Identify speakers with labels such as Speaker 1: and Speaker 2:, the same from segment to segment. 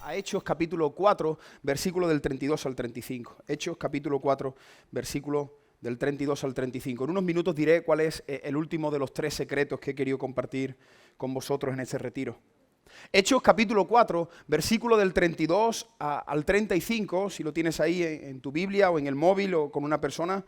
Speaker 1: a Hechos capítulo 4, versículo del 32 al 35. Hechos capítulo 4, versículo del 32 al 35. En unos minutos diré cuál es el último de los 3 secretos que he querido compartir con vosotros en este retiro. Hechos capítulo 4, versículo del 32 al 35, si lo tienes ahí en tu Biblia o en el móvil o con una persona.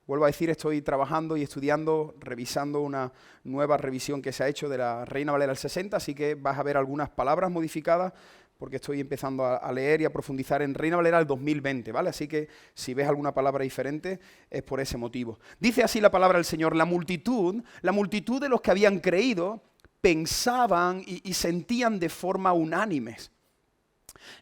Speaker 1: Vuelvo a decir, estoy trabajando y estudiando, revisando una nueva revisión que se ha hecho de la Reina Valera del 60, así que vas a ver algunas palabras modificadas porque estoy empezando a leer y a profundizar en Reina Valera del 2020, ¿vale? Así que si ves alguna palabra diferente es por ese motivo. Dice así la palabra del Señor: la multitud de los que habían creído pensaban y sentían de forma unánimes.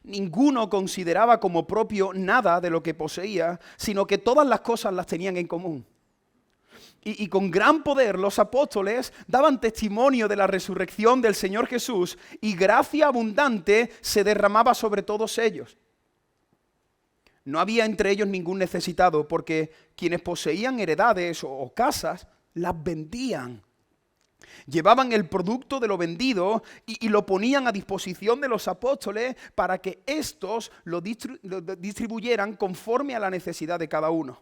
Speaker 1: Ninguno consideraba como propio nada de lo que poseía, sino que todas las cosas las tenían en común. Y con gran poder los apóstoles daban testimonio de la resurrección del Señor Jesús, y gracia abundante se derramaba sobre todos ellos. No había entre ellos ningún necesitado, porque quienes poseían heredades o casas las vendían. Llevaban el producto de lo vendido y lo ponían a disposición de los apóstoles para que éstos lo distribuyeran conforme a la necesidad de cada uno.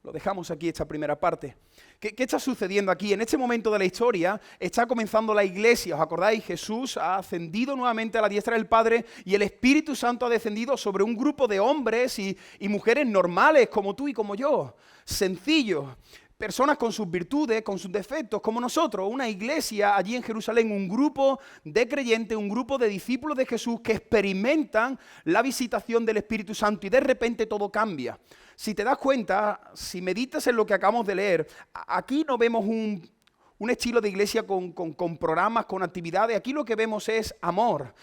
Speaker 1: Lo dejamos aquí, esta primera parte. ¿Qué está sucediendo aquí? En este momento de la historia está comenzando la iglesia. ¿Os acordáis? Jesús ha ascendido nuevamente a la diestra del Padre y el Espíritu Santo ha descendido sobre un grupo de hombres y mujeres normales como tú y como yo. Sencillos. Personas con sus virtudes, con sus defectos, como nosotros, una iglesia allí en Jerusalén, un grupo de creyentes, un grupo de discípulos de Jesús que experimentan la visitación del Espíritu Santo y de repente todo cambia. Si te das cuenta, si meditas en lo que acabamos de leer, aquí no vemos un estilo de iglesia con programas, con actividades. Aquí lo que vemos es amor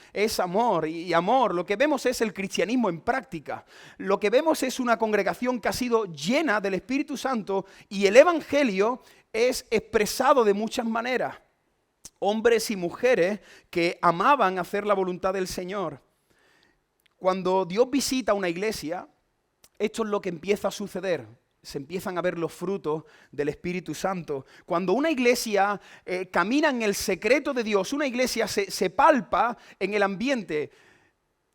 Speaker 1: y amor. Lo que vemos es el cristianismo en práctica. Lo que vemos es una congregación que ha sido llena del Espíritu Santo y el Evangelio es expresado de muchas maneras. Hombres y mujeres que amaban hacer la voluntad del Señor. Cuando Dios visita una iglesia, esto es lo que empieza a suceder. Se empiezan a ver los frutos del Espíritu Santo. Cuando una iglesia camina en el secreto de Dios, una iglesia se palpa en el ambiente.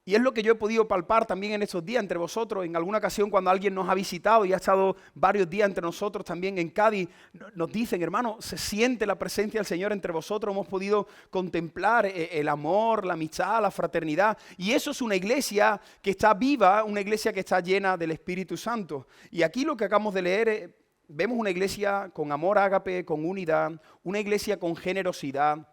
Speaker 1: Y es lo que yo he podido palpar también en estos días entre vosotros. En alguna ocasión cuando alguien nos ha visitado y ha estado varios días entre nosotros también en Cádiz, nos dicen: hermano, se siente la presencia del Señor entre vosotros. Hemos podido contemplar el amor, la amistad, la fraternidad. Y eso es una iglesia que está viva, una iglesia que está llena del Espíritu Santo. Y aquí lo que acabamos de leer, vemos una iglesia con amor ágape, con unidad, una iglesia con generosidad.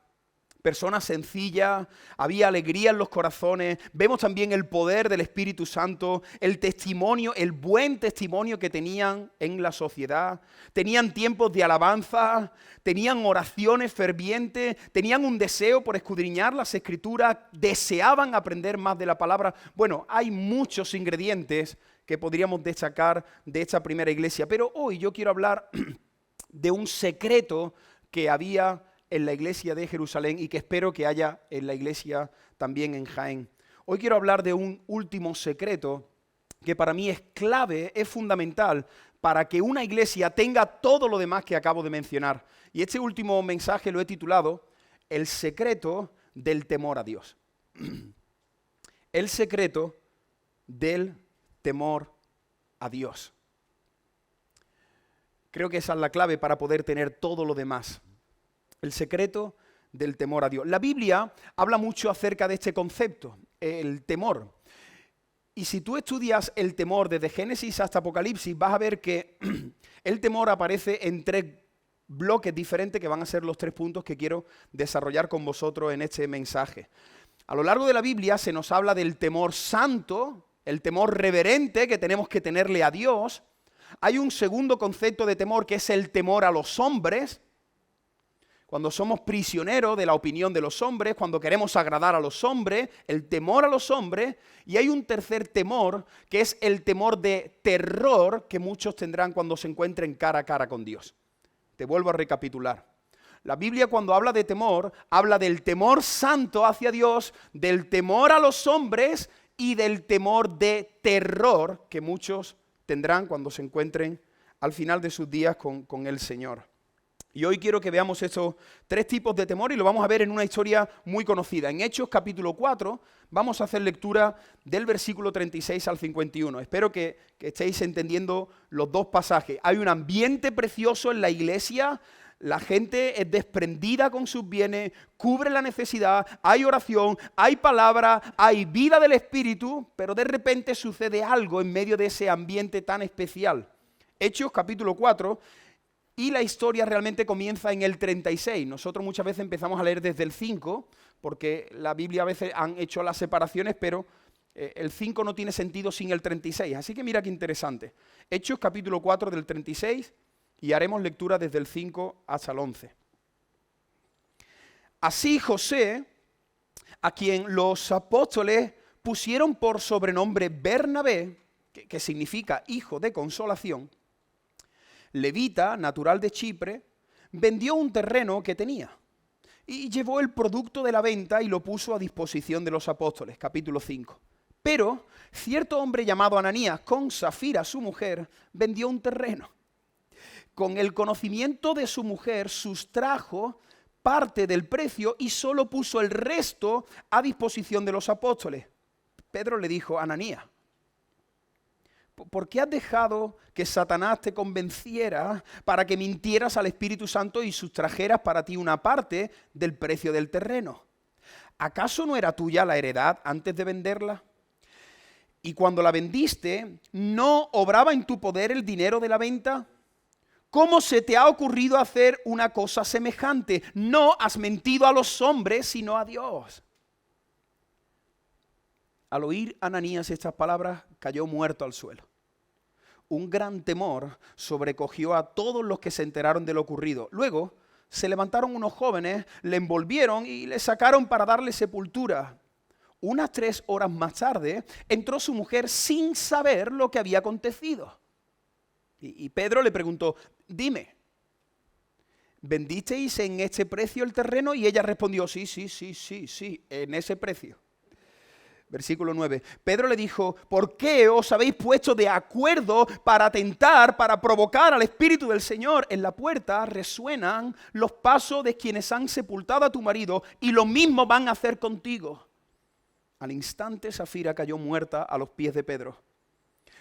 Speaker 1: Personas sencillas, había alegría en los corazones. Vemos también el poder del Espíritu Santo, el testimonio, el buen testimonio que tenían en la sociedad. Tenían tiempos de alabanza, tenían oraciones fervientes, tenían un deseo por escudriñar las Escrituras, deseaban aprender más de la palabra. Bueno, hay muchos ingredientes que podríamos destacar de esta primera iglesia, pero hoy yo quiero hablar de un secreto que había en la iglesia de Jerusalén y que espero que haya en la iglesia también en Jaén. Hoy quiero hablar de un último secreto que para mí es clave, es fundamental para que una iglesia tenga todo lo demás que acabo de mencionar. Y este último mensaje lo he titulado El secreto del temor a Dios. El secreto del temor a Dios. Creo que esa es la clave para poder tener todo lo demás. El secreto del temor a Dios. La Biblia habla mucho acerca de este concepto, el temor. Y si tú estudias el temor desde Génesis hasta Apocalipsis, vas a ver que el temor aparece en 3 bloques diferentes que van a ser los 3 puntos que quiero desarrollar con vosotros en este mensaje. A lo largo de la Biblia se nos habla del temor santo, el temor reverente que tenemos que tenerle a Dios. Hay un segundo concepto de temor que es el temor a los hombres. Cuando somos prisioneros de la opinión de los hombres, cuando queremos agradar a los hombres, el temor a los hombres. Y hay un tercer temor, que es el temor de terror que muchos tendrán cuando se encuentren cara a cara con Dios. Te vuelvo a recapitular. La Biblia cuando habla de temor, habla del temor santo hacia Dios, del temor a los hombres y del temor de terror que muchos tendrán cuando se encuentren al final de sus días con el Señor. Y hoy quiero que veamos estos tres tipos de temor y lo vamos a ver en una historia muy conocida. En Hechos capítulo 4 vamos a hacer lectura del versículo 36 al 51. Espero que estéis entendiendo los dos pasajes. Hay un ambiente precioso en la iglesia. La gente es desprendida con sus bienes, cubre la necesidad, hay oración, hay palabra, hay vida del Espíritu, pero de repente sucede algo en medio de ese ambiente tan especial. Hechos capítulo 4, y la historia realmente comienza en el 36. Nosotros muchas veces empezamos a leer desde el 5, porque la Biblia a veces han hecho las separaciones, pero el 5 no tiene sentido sin el 36. Así que mira qué interesante. Hechos capítulo 4 del 36, y haremos lectura desde el 5 hasta el 11. Así José, a quien los apóstoles pusieron por sobrenombre Bernabé, que significa hijo de consolación, levita, natural de Chipre, vendió un terreno que tenía y llevó el producto de la venta y lo puso a disposición de los apóstoles, capítulo 5. Pero cierto hombre llamado Ananías, con Safira su mujer, vendió un terreno. Con el conocimiento de su mujer sustrajo parte del precio y solo puso el resto a disposición de los apóstoles. Pedro le dijo: Ananías, ¿por qué has dejado que Satanás te convenciera para que mintieras al Espíritu Santo y sustrajeras para ti una parte del precio del terreno? ¿Acaso no era tuya la heredad antes de venderla? Y cuando la vendiste, ¿no obraba en tu poder el dinero de la venta? ¿Cómo se te ha ocurrido hacer una cosa semejante? No has mentido a los hombres, sino a Dios. Al oír Ananías estas palabras, cayó muerto al suelo. Un gran temor sobrecogió a todos los que se enteraron de lo ocurrido. Luego se levantaron unos jóvenes, le envolvieron y le sacaron para darle sepultura. Unas 3 horas más tarde, entró su mujer sin saber lo que había acontecido. Y Pedro le preguntó: dime, ¿vendisteis en este precio el terreno? Y ella respondió: sí, en ese precio. Versículo 9. Pedro le dijo: ¿por qué os habéis puesto de acuerdo para tentar, para provocar al Espíritu del Señor? En la puerta resuenan los pasos de quienes han sepultado a tu marido y lo mismo van a hacer contigo. Al instante Safira cayó muerta a los pies de Pedro.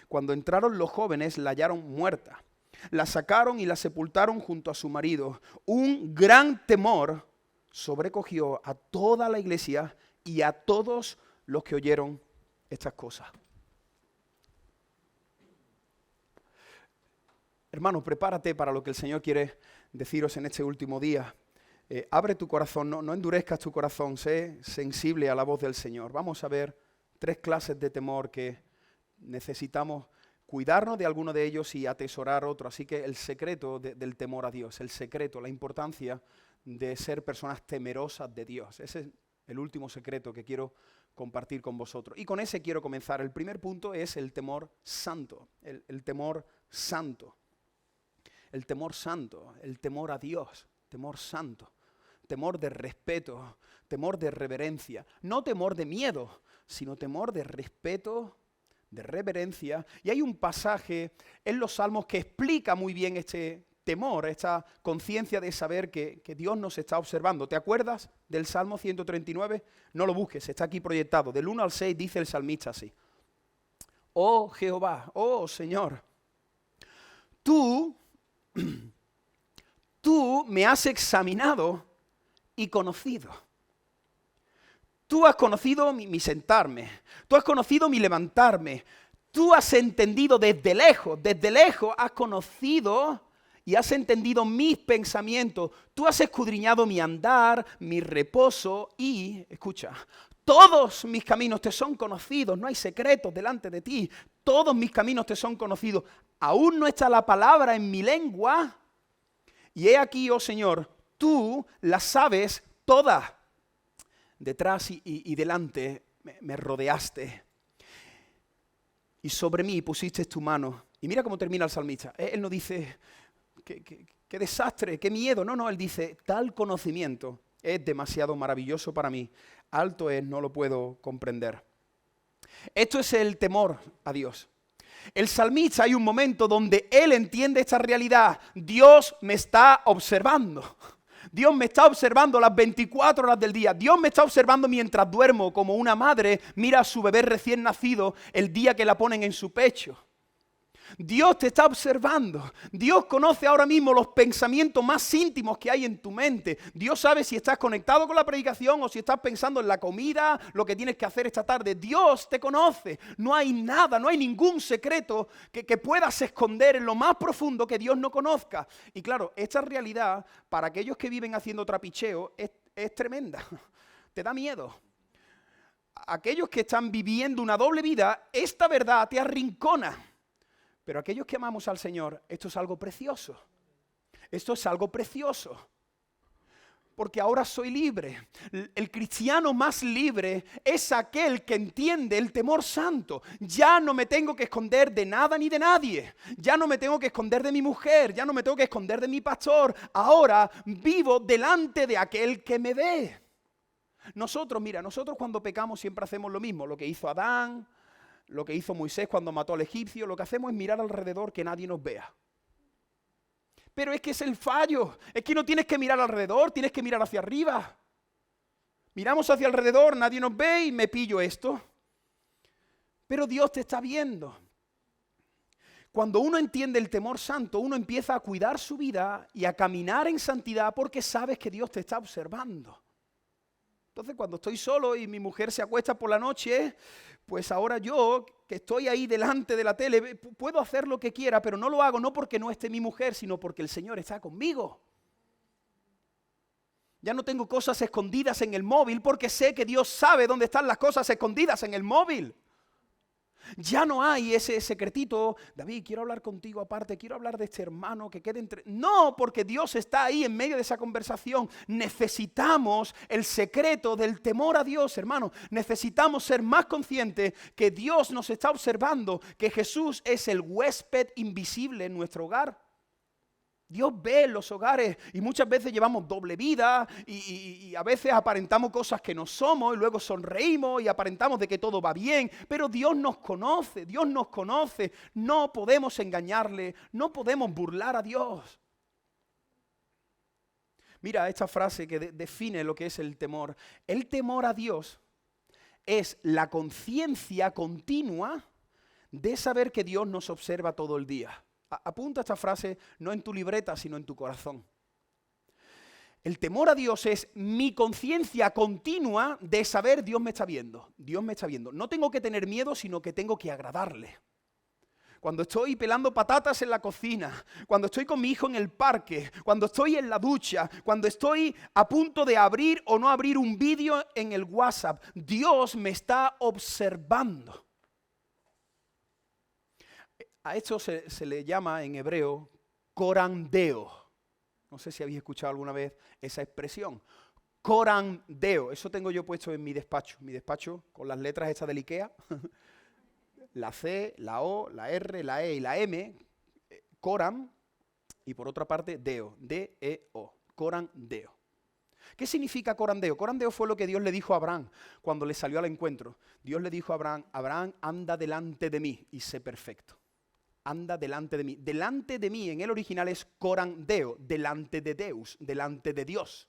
Speaker 1: Cuando entraron los jóvenes la hallaron muerta. La sacaron y la sepultaron junto a su marido. Un gran temor sobrecogió a toda la iglesia y a todos los que oyeron estas cosas. Hermano, prepárate para lo que el Señor quiere deciros en este último día. Abre tu corazón, no endurezcas tu corazón, sé sensible a la voz del Señor. Vamos a ver 3 clases de temor que necesitamos cuidarnos de alguno de ellos y atesorar otro. Así que el secreto del temor a Dios, el secreto, la importancia de ser personas temerosas de Dios. Ese es el último secreto que quiero compartir con vosotros. Y con ese quiero comenzar. El primer punto es el temor santo, el temor santo. El temor santo, el temor a Dios, temor santo. Temor de respeto, temor de reverencia. No temor de miedo, sino temor de respeto, de reverencia. Y hay un pasaje en los Salmos que explica muy bien este temor, esta conciencia de saber que Dios nos está observando. ¿Te acuerdas del Salmo 139? No lo busques, está aquí proyectado. Del 1 al 6 dice el salmista así: oh Jehová, oh Señor, tú me has examinado y conocido. Tú has conocido mi sentarme, tú has conocido mi levantarme, tú has entendido desde lejos has conocido y has entendido mis pensamientos, tú has escudriñado mi andar, mi reposo y, escucha, todos mis caminos te son conocidos, no hay secretos delante de ti, todos mis caminos te son conocidos, aún no está la palabra en mi lengua, y he aquí, oh Señor, tú la sabes toda. Detrás y delante me rodeaste y sobre mí pusiste tu mano. Y mira cómo termina el salmista. Él no dice, qué desastre, qué miedo. No, él dice, tal conocimiento es demasiado maravilloso para mí. Alto es, no lo puedo comprender. Esto es el temor a Dios. El salmista, hay un momento donde él entiende esta realidad. Dios me está observando. Dios me está observando las 24 horas del día. Dios me está observando mientras duermo, como una madre mira a su bebé recién nacido el día que la ponen en su pecho. Dios te está observando. Dios conoce ahora mismo los pensamientos más íntimos que hay en tu mente. Dios sabe si estás conectado con la predicación o si estás pensando en la comida, lo que tienes que hacer esta tarde. Dios te conoce. No hay nada, no hay ningún secreto que puedas esconder en lo más profundo que Dios no conozca. Y claro, esta realidad para aquellos que viven haciendo trapicheo es tremenda. Te da miedo. Aquellos que están viviendo una doble vida, esta verdad te arrincona. Pero aquellos que amamos al Señor, esto es algo precioso. Esto es algo precioso. Porque ahora soy libre. El cristiano más libre es aquel que entiende el temor santo. Ya no me tengo que esconder de nada ni de nadie. Ya no me tengo que esconder de mi mujer. Ya no me tengo que esconder de mi pastor. Ahora vivo delante de aquel que me ve. Nosotros cuando pecamos siempre hacemos lo mismo. Lo que hizo Adán, lo que hizo Moisés cuando mató al egipcio, lo que hacemos es mirar alrededor que nadie nos vea. Pero es que es el fallo, es que no tienes que mirar alrededor, tienes que mirar hacia arriba. Miramos hacia alrededor, nadie nos ve y me pillo esto. Pero Dios te está viendo. Cuando uno entiende el temor santo, uno empieza a cuidar su vida y a caminar en santidad porque sabes que Dios te está observando. Entonces, cuando estoy solo y mi mujer se acuesta por la noche, pues ahora yo, que estoy ahí delante de la tele, puedo hacer lo que quiera, pero no lo hago no porque no esté mi mujer, sino porque el Señor está conmigo. Ya no tengo cosas escondidas en el móvil porque sé que Dios sabe dónde están las cosas escondidas en el móvil. Ya no hay ese secretito, David, quiero hablar contigo aparte, quiero hablar de este hermano que quede entre... No, porque Dios está ahí en medio de esa conversación. Necesitamos el secreto del temor a Dios, hermano. Necesitamos ser más conscientes que Dios nos está observando, que Jesús es el huésped invisible en nuestro hogar. Dios ve los hogares y muchas veces llevamos doble vida y a veces aparentamos cosas que no somos y luego sonreímos y aparentamos de que todo va bien, pero Dios nos conoce, no podemos engañarle, no podemos burlar a Dios. Mira esta frase que define lo que es el temor. El temor a Dios es la conciencia continua de saber que Dios nos observa todo el día. Apunta esta frase no en tu libreta, sino en tu corazón. El temor a Dios es mi conciencia continua de saber Dios me está viendo. Dios me está viendo. No tengo que tener miedo, sino que tengo que agradarle. Cuando estoy pelando patatas en la cocina, cuando estoy con mi hijo en el parque, cuando estoy en la ducha, cuando estoy a punto de abrir o no abrir un vídeo en el WhatsApp, Dios me está observando. A esto se le llama en hebreo corandeo. No sé si habéis escuchado alguna vez esa expresión. Corandeo. Eso tengo yo puesto en mi despacho. Mi despacho con las letras estas del IKEA. La C, la O, la R, la E y la M. Coran. Y por otra parte, deo. D-E-O. Corandeo. ¿Qué significa corandeo? Corandeo fue lo que Dios le dijo a Abraham cuando le salió al encuentro. Dios le dijo a Abraham, Abraham, anda delante de mí y sé perfecto. Anda delante de mí. Delante de mí en el original es corandeo, delante de Deus, delante de Dios.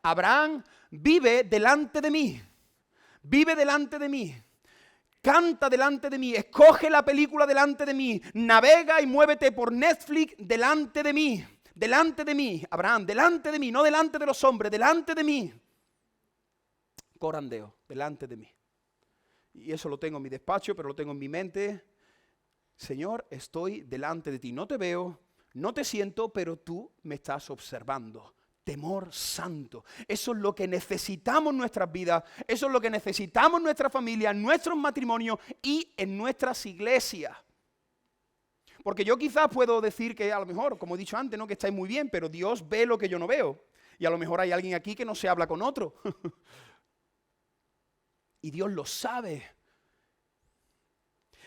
Speaker 1: Abraham vive delante de mí, vive delante de mí, canta delante de mí, escoge la película delante de mí, navega y muévete por Netflix delante de mí, Abraham, delante de mí, no delante de los hombres, delante de mí. Corandeo, delante de mí. Y eso lo tengo en mi despacho, pero lo tengo en mi mente. Señor, estoy delante de ti. No te veo, no te siento, pero tú me estás observando. Temor santo. Eso es lo que necesitamos en nuestras vidas. Eso es lo que necesitamos en nuestra familia, en nuestros matrimonios y en nuestras iglesias. Porque yo quizás puedo decir que a lo mejor, como he dicho antes, ¿no? Que estáis muy bien, pero Dios ve lo que yo no veo. Y a lo mejor hay alguien aquí que no se habla con otro. Y Dios lo sabe.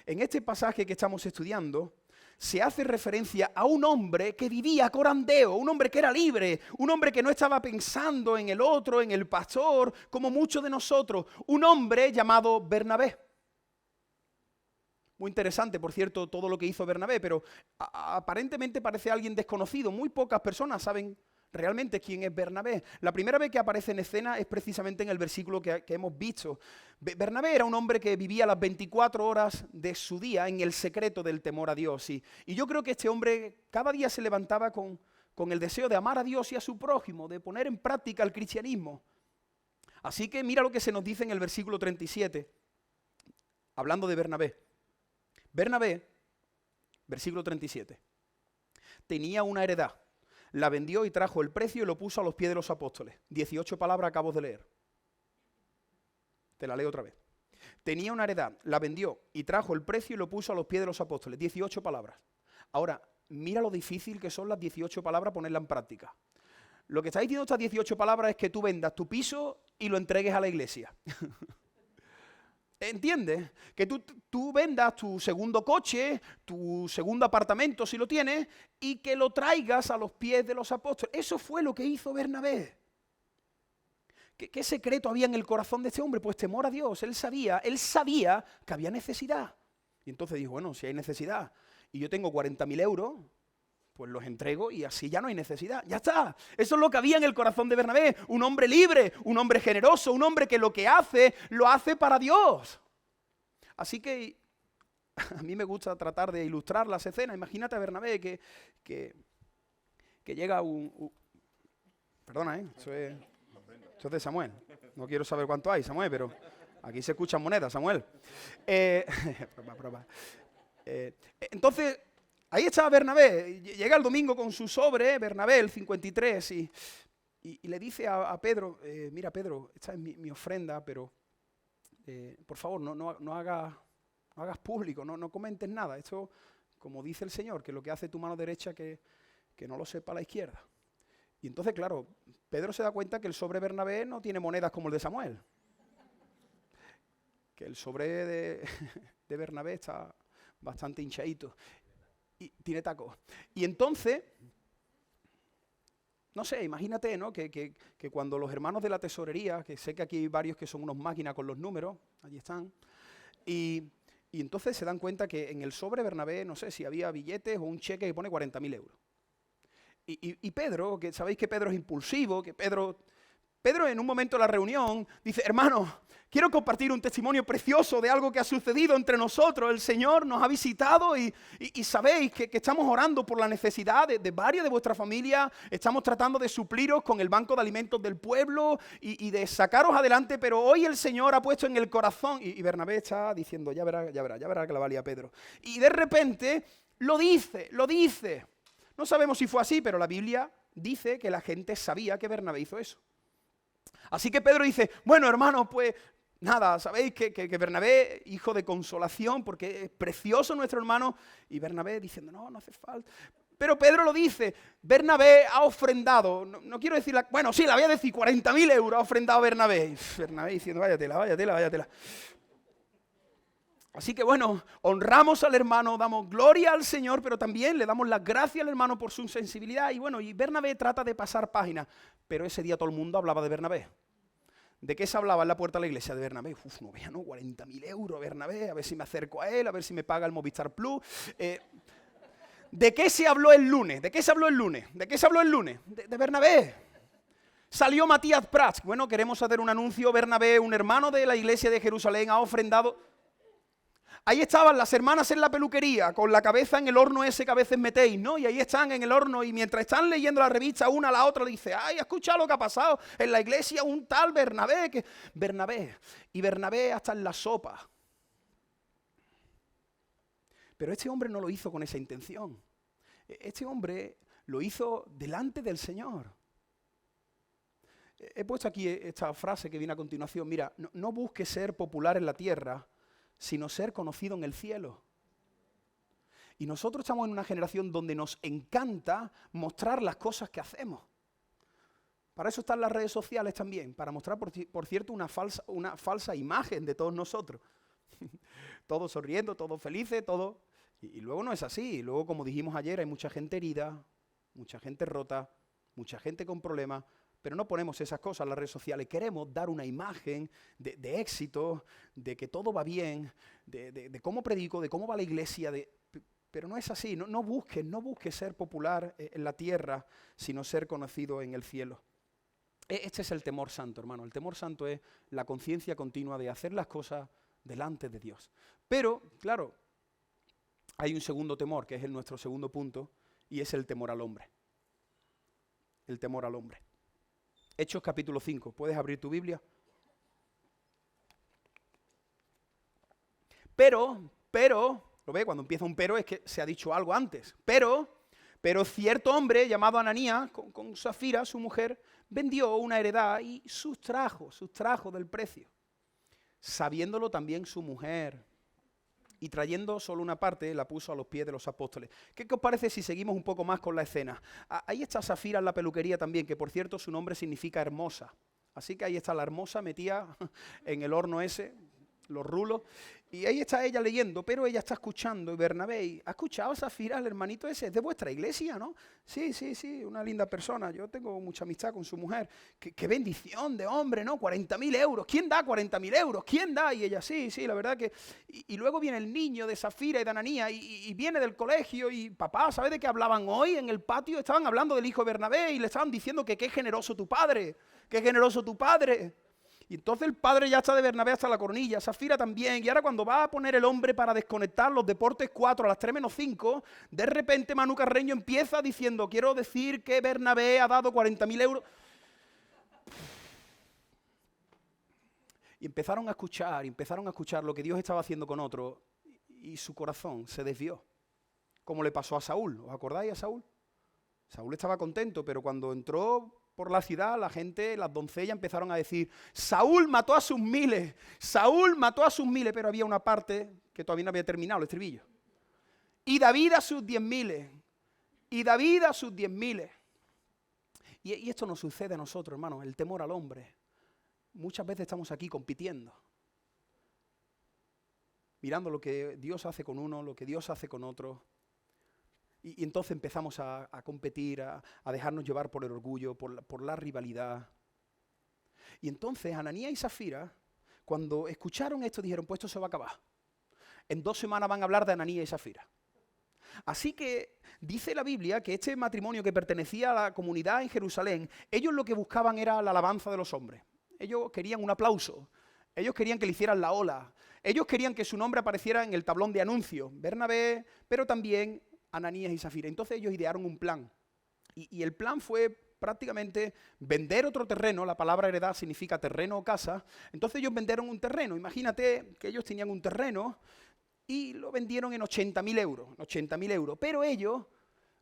Speaker 1: En este pasaje que estamos estudiando, se hace referencia a un hombre que vivía corandeo, un hombre que era libre, un hombre que no estaba pensando en el otro, en el pastor, como muchos de nosotros, un hombre llamado Bernabé. Muy interesante, por cierto, todo lo que hizo Bernabé, pero aparentemente parece alguien desconocido. Muy pocas personas saben realmente quién es Bernabé. La primera vez que aparece en escena es precisamente en el versículo que hemos visto. Bernabé era un hombre que vivía las 24 horas de su día en el secreto del temor a Dios. Y yo creo que este hombre cada día se levantaba con el deseo de amar a Dios y a su prójimo, de poner en práctica el cristianismo. Así que mira lo que se nos dice en el versículo 37, hablando de Bernabé. Bernabé, versículo 37, tenía una heredad. La vendió y trajo el precio y lo puso a los pies de los apóstoles. 18 palabras acabo de leer. Te la leo otra vez. Tenía una heredad, la vendió y trajo el precio y lo puso a los pies de los apóstoles. 18 palabras. Ahora, mira lo difícil que son las 18 palabras ponerla en práctica. Lo que está diciendo estas 18 palabras es que tú vendas tu piso y lo entregues a la iglesia. ¿Entiendes? Que tú vendas tu segundo coche, tu segundo apartamento si lo tienes, y que lo traigas a los pies de los apóstoles. Eso fue lo que hizo Bernabé. ¿Qué secreto había en el corazón de este hombre? Pues temor a Dios. Él sabía que había necesidad. Y entonces dijo, bueno, si hay necesidad y yo tengo 40.000 euros, pues los entrego y así ya no hay necesidad. Ya está. Eso es lo que había en el corazón de Bernabé. Un hombre libre, un hombre generoso, un hombre que lo que hace, lo hace para Dios. Así que a mí me gusta tratar de ilustrar las escenas. Imagínate a Bernabé que llega Perdona, eso es de Samuel. No quiero saber cuánto hay, Samuel, pero aquí se escuchan monedas, Samuel. Prueba. Entonces... ahí estaba Bernabé, llega el domingo con su sobre, Bernabé, el 53, y le dice a Pedro, mira Pedro, esta es mi ofrenda, pero por favor no hagas público, no comentes nada. Esto, como dice el Señor, que lo que hace tu mano derecha que no lo sepa la izquierda. Y entonces, claro, Pedro se da cuenta que el sobre Bernabé no tiene monedas como el de Samuel. Que el sobre de Bernabé está bastante hinchadito. Y tiene tacos. Y entonces, no sé, imagínate, ¿no? Que cuando los hermanos de la tesorería, que sé que aquí hay varios que son unos máquinas con los números, allí están, y entonces se dan cuenta que en el sobre Bernabé, no sé si había billetes o un cheque que pone 40.000 euros. Y Pedro, que sabéis que Pedro es impulsivo, que Pedro en un momento de la reunión dice, hermano, quiero compartir un testimonio precioso de algo que ha sucedido entre nosotros. El Señor nos ha visitado y sabéis que estamos orando por la necesidad de varias de vuestra familia. Estamos tratando de supliros con el banco de alimentos del pueblo y de sacaros adelante, pero hoy el Señor ha puesto en el corazón. Y Bernabé está diciendo, ya verá que la valía Pedro. Y de repente lo dice. No sabemos si fue así, pero la Biblia dice que la gente sabía que Bernabé hizo eso. Así que Pedro dice, bueno, hermanos, pues nada, sabéis que Bernabé, hijo de consolación, porque es precioso nuestro hermano, y Bernabé diciendo, no hace falta. Pero Pedro lo dice, Bernabé ha ofrendado, no quiero decir, bueno, sí, la voy a decir, 40.000 euros ha ofrendado Bernabé. Bernabé diciendo, váyatela. Así que bueno, honramos al hermano, damos gloria al Señor, pero también le damos las gracias al hermano por su sensibilidad. Y bueno, y Bernabé trata de pasar página, pero ese día todo el mundo hablaba de Bernabé. ¿De qué se hablaba en la puerta de la iglesia? De Bernabé. No veas, 40.000 euros, Bernabé, a ver si me acerco a él, a ver si me paga el Movistar Plus. ¿De qué se habló el lunes? ¿De qué se habló el lunes? De Bernabé. Salió Matías Prats. Bueno, queremos hacer un anuncio. Bernabé, un hermano de la iglesia de Jerusalén, ha ofrendado. Ahí estaban las hermanas en la peluquería, con la cabeza en el horno ese que a veces metéis, ¿no? Y ahí están en el horno y mientras están leyendo la revista, una a la otra dice, ay, escucha lo que ha pasado en la iglesia, un tal Bernabé. Y Bernabé hasta en la sopa. Pero este hombre no lo hizo con esa intención. Este hombre lo hizo delante del Señor. He puesto aquí esta frase que viene a continuación. Mira, no busques ser popular en la tierra, sino ser conocido en el cielo. Y nosotros estamos en una generación donde nos encanta mostrar las cosas que hacemos. Para eso están las redes sociales también, para mostrar, por cierto, una falsa imagen de todos nosotros. Todos sonriendo, todos felices, todos... Y luego no es así. Luego, como dijimos ayer, hay mucha gente herida, mucha gente rota, mucha gente con problemas, pero no ponemos esas cosas en las redes sociales. Queremos dar una imagen de éxito, de que todo va bien, de cómo predico, de cómo va la iglesia, pero no es así. No busques ser popular en la tierra, sino ser conocido en el cielo. Este es el temor santo, hermano. El temor santo es la conciencia continua de hacer las cosas delante de Dios. Pero, claro, hay un segundo temor, que es nuestro segundo punto, y es el temor al hombre. El temor al hombre. Hechos capítulo 5. ¿Puedes abrir tu Biblia? Pero, ¿lo ves? Cuando empieza un pero es que se ha dicho algo antes. Pero cierto hombre llamado Ananías, con Safira, su mujer, vendió una heredad y sustrajo del precio, sabiéndolo también su mujer. Y trayendo solo una parte, la puso a los pies de los apóstoles. ¿Qué os parece si seguimos un poco más con la escena? Ahí está Safira en la peluquería también, que por cierto su nombre significa hermosa. Así que ahí está la hermosa metida en el horno ese, los rulos, y ahí está ella leyendo, pero ella está escuchando. Y Bernabé, ¿ha escuchado a Safira, el hermanito ese? Es de vuestra iglesia, ¿no? Sí, una linda persona. Yo tengo mucha amistad con su mujer. Qué bendición de hombre, ¿no? 40.000 euros. ¿Quién da 40.000 euros? ¿Quién da? Y ella, sí, la verdad que... Y luego viene el niño de Safira y de Ananías y viene del colegio y papá, ¿sabes de qué hablaban hoy en el patio? Estaban hablando del hijo de Bernabé y le estaban diciendo que qué generoso tu padre, qué generoso tu padre. Y entonces el padre ya está de Bernabé hasta la cornilla, Safira también, y ahora cuando va a poner el hombre para desconectar los deportes 4 a las 3 menos 5, de repente Manu Carreño empieza diciendo, quiero decir que Bernabé ha dado 40.000 euros. Y empezaron a escuchar lo que Dios estaba haciendo con otro, y su corazón se desvió, como le pasó a Saúl. ¿Os acordáis a Saúl? Saúl estaba contento, pero cuando entró por la ciudad, la gente, las doncellas empezaron a decir, Saúl mató a sus miles, pero había una parte que todavía no había terminado, el estribillo. Y David a sus 10.000. Y esto nos sucede a nosotros, hermanos, el temor al hombre. Muchas veces estamos aquí compitiendo, mirando lo que Dios hace con uno, lo que Dios hace con otro. Y entonces empezamos a competir, a dejarnos llevar por el orgullo, por la rivalidad. Y entonces Ananías y Safira, cuando escucharon esto, dijeron, pues esto se va a acabar. En 2 semanas van a hablar de Ananías y Safira. Así que dice la Biblia que este matrimonio que pertenecía a la comunidad en Jerusalén, ellos lo que buscaban era la alabanza de los hombres. Ellos querían un aplauso. Ellos querían que le hicieran la ola. Ellos querían que su nombre apareciera en el tablón de anuncios. Bernabé, pero también Ananías y Safira. Entonces ellos idearon un plan. Y el plan fue prácticamente vender otro terreno. La palabra heredad significa terreno o casa. Entonces ellos vendieron un terreno. Imagínate que ellos tenían un terreno y lo vendieron en 80.000 euros. Pero ellos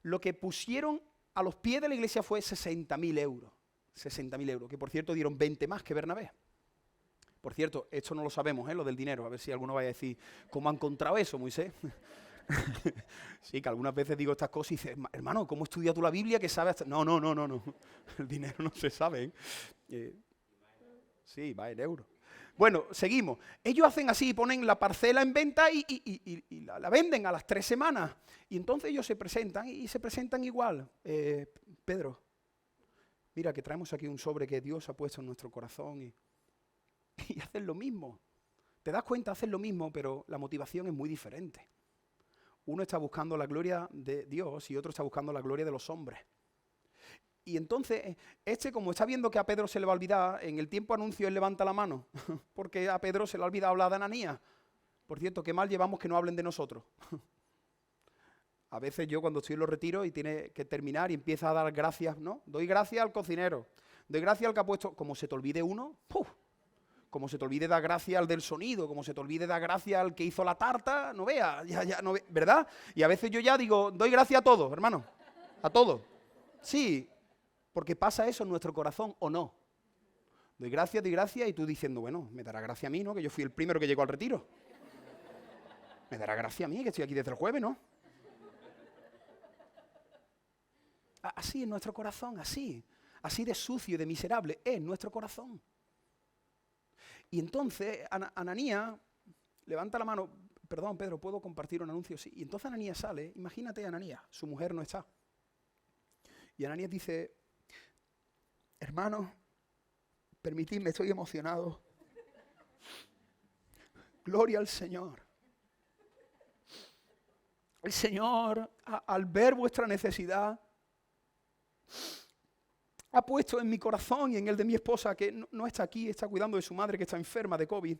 Speaker 1: lo que pusieron a los pies de la iglesia fue 60.000 euros. 60.000 euros, que por cierto dieron 20 más que Bernabé. Por cierto, esto no lo sabemos, lo del dinero. A ver si alguno vaya a decir, ¿cómo han encontrado eso, Moisés? Sí, que algunas veces digo estas cosas y dices, hermano, ¿cómo estudias tú la Biblia que sabes hasta...? No. El dinero no se sabe. Sí, va en euros. Bueno, seguimos. Ellos hacen así, ponen la parcela en venta y la venden a las 3 semanas. Y entonces ellos se presentan igual. Pedro, mira que traemos aquí un sobre que Dios ha puesto en nuestro corazón y hacen lo mismo. Te das cuenta, hacen lo mismo, pero la motivación es muy diferente. Uno está buscando la gloria de Dios y otro está buscando la gloria de los hombres. Y entonces, como está viendo que a Pedro se le va a olvidar, en el tiempo anuncio él levanta la mano, porque a Pedro se le ha olvidado hablar de Ananías. Por cierto, qué mal llevamos que no hablen de nosotros. A veces yo cuando estoy en los retiros y tiene que terminar y empieza a dar gracias, ¿no? Doy gracias al cocinero, doy gracias al que ha puesto, como se te olvide uno, ¡puf! Como se te olvide dar gracias al del sonido, como se te olvide dar gracias al que hizo la tarta, no veas, ya no ve, ¿verdad? Y a veces yo ya digo, doy gracias a todos, hermano, a todos. Sí, porque pasa eso en nuestro corazón, ¿o no? Doy gracias, y tú diciendo, bueno, me dará gracia a mí, ¿no? Que yo fui el primero que llegó al retiro. Me dará gracia a mí, que estoy aquí desde el jueves, ¿no? Así es nuestro corazón, así de sucio y de miserable es nuestro corazón. Y entonces Ananías levanta la mano, perdón Pedro, ¿puedo compartir un anuncio? Sí. Y entonces Ananías sale, imagínate a Ananías, su mujer no está. Y Ananías dice, Hermano, permitidme, estoy emocionado. Gloria al Señor. El Señor, al ver vuestra necesidad, ha puesto en mi corazón y en el de mi esposa, que no está aquí, está cuidando de su madre que está enferma de COVID,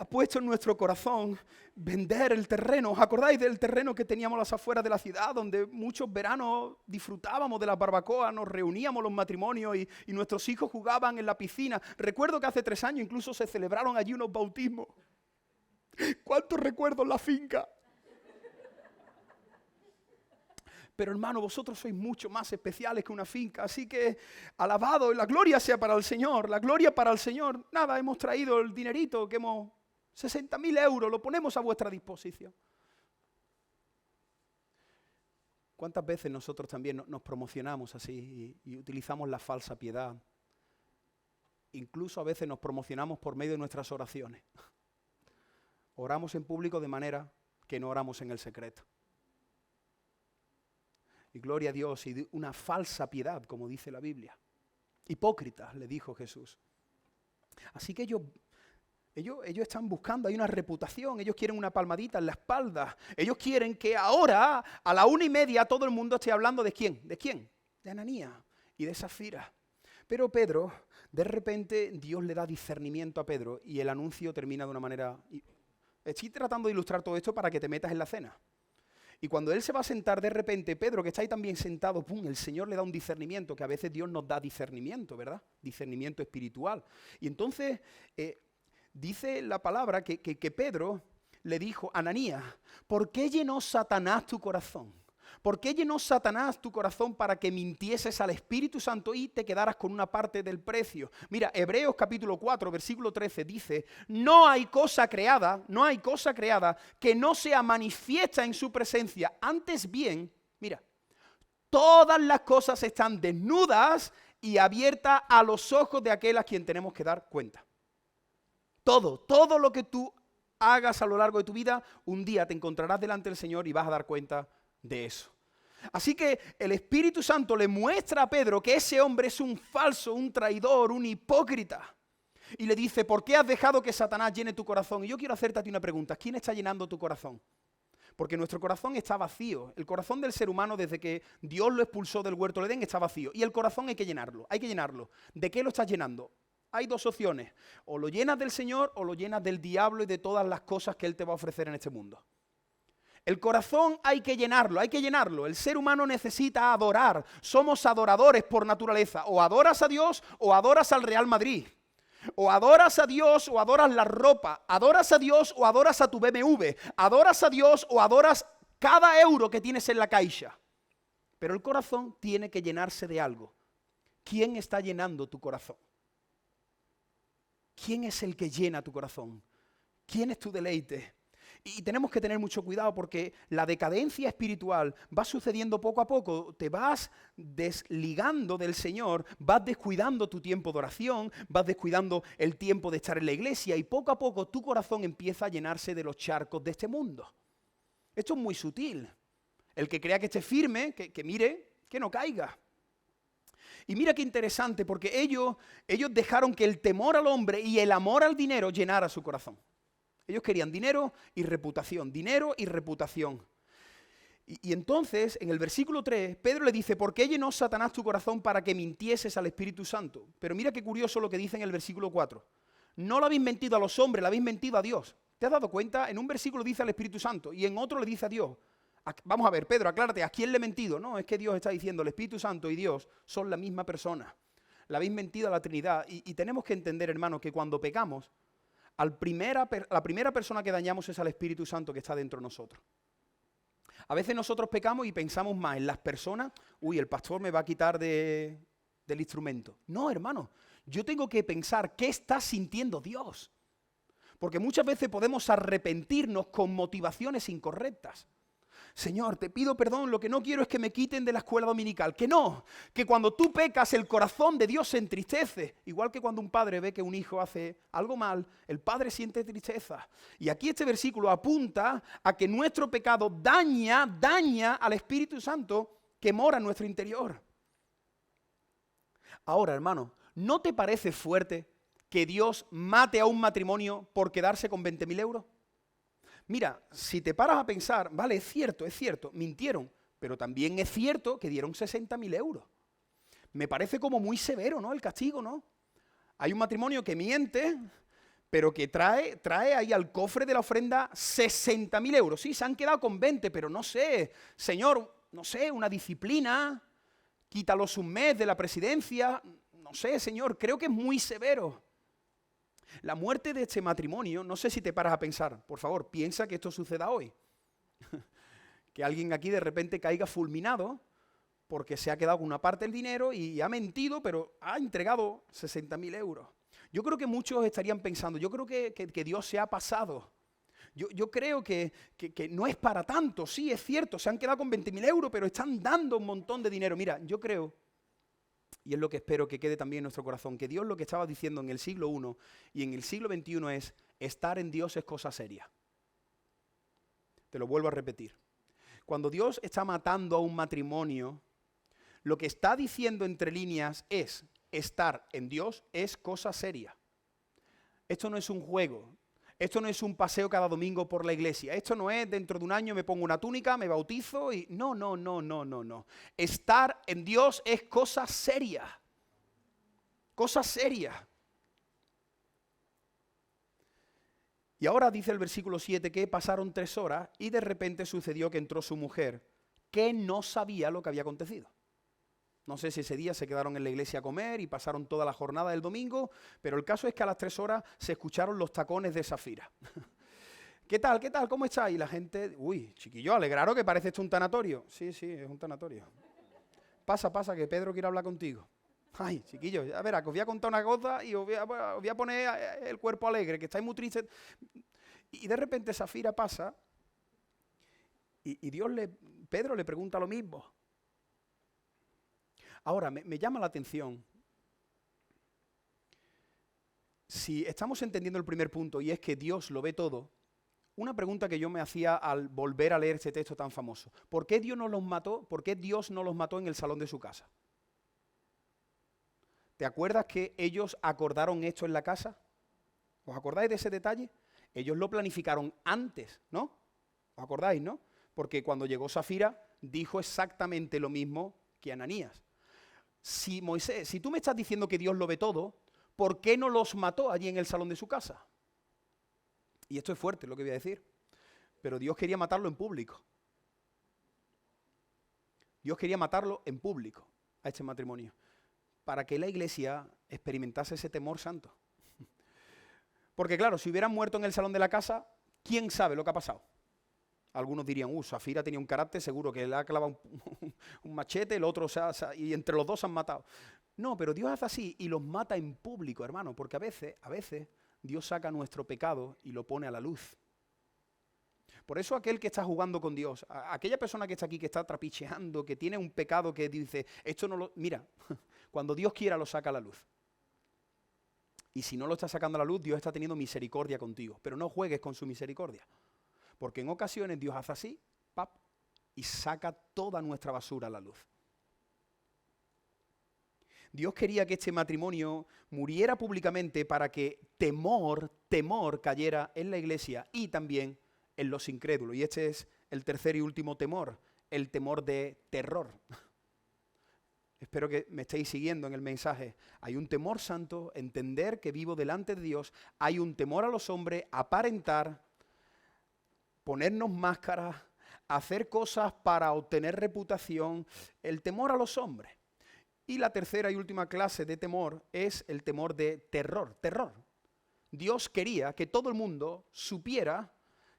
Speaker 1: ha puesto en nuestro corazón vender el terreno. ¿Os acordáis del terreno que teníamos a las afueras de la ciudad, donde muchos veranos disfrutábamos de las barbacoas, nos reuníamos los matrimonios y nuestros hijos jugaban en la piscina? Recuerdo que hace 3 años incluso se celebraron allí unos bautismos. ¿Cuántos recuerdos la finca? Pero hermano, vosotros sois mucho más especiales que una finca, así que alabado, la gloria sea para el Señor, la gloria para el Señor. Nada, hemos traído el dinerito que hemos, 60.000 euros, lo ponemos a vuestra disposición. ¿Cuántas veces nosotros también nos promocionamos así y utilizamos la falsa piedad? Incluso a veces nos promocionamos por medio de nuestras oraciones. Oramos en público de manera que no oramos en el secreto. Y gloria a Dios, y una falsa piedad, como dice la Biblia. Hipócritas, le dijo Jesús. Así que ellos están buscando, hay una reputación, ellos quieren una palmadita en la espalda. Ellos quieren que ahora, a la 1:30, todo el mundo esté hablando ¿de quién? ¿De quién? De Ananías y de Safira. Pero Pedro, de repente, Dios le da discernimiento a Pedro y el anuncio termina de una manera... Estoy tratando de ilustrar todo esto para que te metas en la cena. Y cuando él se va a sentar, de repente, Pedro, que está ahí también sentado, ¡pum!, el Señor le da un discernimiento, que a veces Dios nos da discernimiento, ¿verdad? Discernimiento espiritual. Y entonces, dice la palabra que Pedro le dijo, Ananías, ¿por qué llenó Satanás tu corazón? ¿Por qué llenó Satanás tu corazón para que mintieses al Espíritu Santo y te quedaras con una parte del precio? Mira, Hebreos capítulo 4, versículo 13 dice, no hay cosa creada que no sea manifiesta en su presencia. Antes bien, mira, todas las cosas están desnudas y abiertas a los ojos de aquel a quien tenemos que dar cuenta. Todo lo que tú hagas a lo largo de tu vida, un día te encontrarás delante del Señor y vas a dar cuenta de eso. Así que el Espíritu Santo le muestra a Pedro que ese hombre es un falso, un traidor, un hipócrita. Y le dice, ¿por qué has dejado que Satanás llene tu corazón? Y yo quiero hacerte a ti una pregunta, ¿quién está llenando tu corazón? Porque nuestro corazón está vacío. El corazón del ser humano, desde que Dios lo expulsó del huerto del Edén, está vacío. Y el corazón hay que llenarlo. ¿De qué lo estás llenando? Hay 2 opciones. O lo llenas del Señor o lo llenas del diablo y de todas las cosas que Él te va a ofrecer en este mundo. El corazón hay que llenarlo. El ser humano necesita adorar. Somos adoradores por naturaleza. O adoras a Dios o adoras al Real Madrid. O adoras a Dios o adoras la ropa. Adoras a Dios o adoras a tu BMW. Adoras a Dios o adoras cada euro que tienes en la caixa. Pero el corazón tiene que llenarse de algo. ¿Quién está llenando tu corazón? ¿Quién es el que llena tu corazón? ¿Quién es tu deleite? Y tenemos que tener mucho cuidado porque la decadencia espiritual va sucediendo poco a poco. Te vas desligando del Señor, vas descuidando tu tiempo de oración, vas descuidando el tiempo de estar en la iglesia y poco a poco tu corazón empieza a llenarse de los charcos de este mundo. Esto es muy sutil. El que crea que esté firme, que mire, que no caiga. Y mira qué interesante, porque ellos dejaron que el temor al hombre y el amor al dinero llenara su corazón. Ellos querían dinero y reputación, Y entonces, en el versículo 3, Pedro le dice, ¿por qué llenó Satanás tu corazón para que mintieses al Espíritu Santo? Pero mira qué curioso lo que dice en el versículo 4. No lo habéis mentido a los hombres, lo habéis mentido a Dios. ¿Te has dado cuenta? En un versículo dice al Espíritu Santo y en otro le dice a Dios. Vamos a ver, Pedro, aclárate, ¿a quién le he mentido? No, es que Dios está diciendo, el Espíritu Santo y Dios son la misma persona. Le habéis mentido a la Trinidad. Y tenemos que entender, hermano, que cuando pecamos, la primera persona que dañamos es al Espíritu Santo que está dentro de nosotros. A veces nosotros pecamos y pensamos más en las personas, el pastor me va a quitar del instrumento. No, hermano, yo tengo que pensar qué está sintiendo Dios. Porque muchas veces podemos arrepentirnos con motivaciones incorrectas. Señor, te pido perdón, lo que no quiero es que me quiten de la escuela dominical. Que no, que cuando tú pecas el corazón de Dios se entristece. Igual que cuando un padre ve que un hijo hace algo mal, el padre siente tristeza. Y aquí este versículo apunta a que nuestro pecado daña al Espíritu Santo que mora en nuestro interior. Ahora, hermano, ¿no te parece fuerte que Dios mate a un matrimonio por quedarse con 20.000 euros? Mira, si te paras a pensar, vale, es cierto, mintieron, pero también es cierto que dieron 60.000 euros. Me parece como muy severo, ¿no? El castigo, ¿no? Hay un matrimonio que miente, pero que trae ahí al cofre de la ofrenda 60.000 euros. Sí, se han quedado con 20, pero no sé, señor, no sé, una disciplina, quítalos un mes de la presidencia, no sé, señor, creo que es muy severo. La muerte de este matrimonio, no sé si te paras a pensar, por favor, piensa que esto suceda hoy. Que alguien aquí de repente caiga fulminado porque se ha quedado con una parte del dinero y ha mentido, pero ha entregado 60.000 euros. Yo creo que muchos estarían pensando, yo creo que Dios se ha pasado. Yo creo que no es para tanto, sí, es cierto, se han quedado con 20.000 euros, pero están dando un montón de dinero. Mira, yo creo, y es lo que espero que quede también en nuestro corazón, que Dios lo que estaba diciendo en el siglo I y en el siglo XXI es, estar en Dios es cosa seria. Te lo vuelvo a repetir. Cuando Dios está matando a un matrimonio, lo que está diciendo entre líneas es, estar en Dios es cosa seria. Esto no es un juego, esto no es un paseo cada domingo por la iglesia, esto no es dentro de un año me pongo una túnica, me bautizo y... No. Estar en Dios es cosa seria. Cosa seria. Y ahora dice el versículo 7 que pasaron 3 horas y de repente sucedió que entró su mujer, que no sabía lo que había acontecido. No sé si ese día se quedaron en la iglesia a comer y pasaron toda la jornada del domingo, pero el caso es que a las 3 horas se escucharon los tacones de Safira. ¿Qué tal? ¿Cómo está? Y la gente, uy, chiquillo, alegraros que parece esto un tanatorio. Sí, es un tanatorio. Pasa, que Pedro quiere hablar contigo. Ay, chiquillos, ya verás, que os voy a contar una cosa y os voy a poner el cuerpo alegre, que estáis muy tristes. Y de repente Safira pasa y Pedro le pregunta lo mismo. Ahora, me llama la atención, si estamos entendiendo el primer punto y es que Dios lo ve todo, una pregunta que yo me hacía al volver a leer este texto tan famoso. ¿Por qué Dios no los mató? ¿Por qué Dios no los mató en el salón de su casa? ¿Te acuerdas que ellos acordaron esto en la casa? ¿Os acordáis de ese detalle? Ellos lo planificaron antes, ¿no? ¿Os acordáis, no? Porque cuando llegó Safira, dijo exactamente lo mismo que Ananías. Si tú me estás diciendo que Dios lo ve todo, ¿por qué no los mató allí en el salón de su casa? Y esto es fuerte lo que voy a decir, pero Dios quería matarlo en público. Dios quería matarlo en público a este matrimonio, para que la iglesia experimentase ese temor santo. Porque claro, si hubieran muerto en el salón de la casa, ¿quién sabe lo que ha pasado? Algunos dirían, Safira tenía un carácter, seguro que le ha clavado un machete, el otro, y entre los dos se han matado. No, pero Dios hace así y los mata en público, hermano, porque a veces Dios saca nuestro pecado y lo pone a la luz. Por eso aquel que está jugando con Dios, aquella persona que está aquí, que está trapicheando, que tiene un pecado que dice, esto no lo... Mira, cuando Dios quiera lo saca a la luz. Y si no lo está sacando a la luz, Dios está teniendo misericordia contigo, pero no juegues con su misericordia. Porque en ocasiones Dios hace así, ¡pap!, y saca toda nuestra basura a la luz. Dios quería que este matrimonio muriera públicamente para que temor cayera en la iglesia y también en los incrédulos. Y este es el tercer y último temor, el temor de terror. Espero que me estéis siguiendo en el mensaje. Hay un temor santo, entender que vivo delante de Dios. Hay un temor a los hombres, aparentar, ponernos máscaras, hacer cosas para obtener reputación, el temor a los hombres. Y la tercera y última clase de temor es el temor de terror. Dios quería que todo el mundo supiera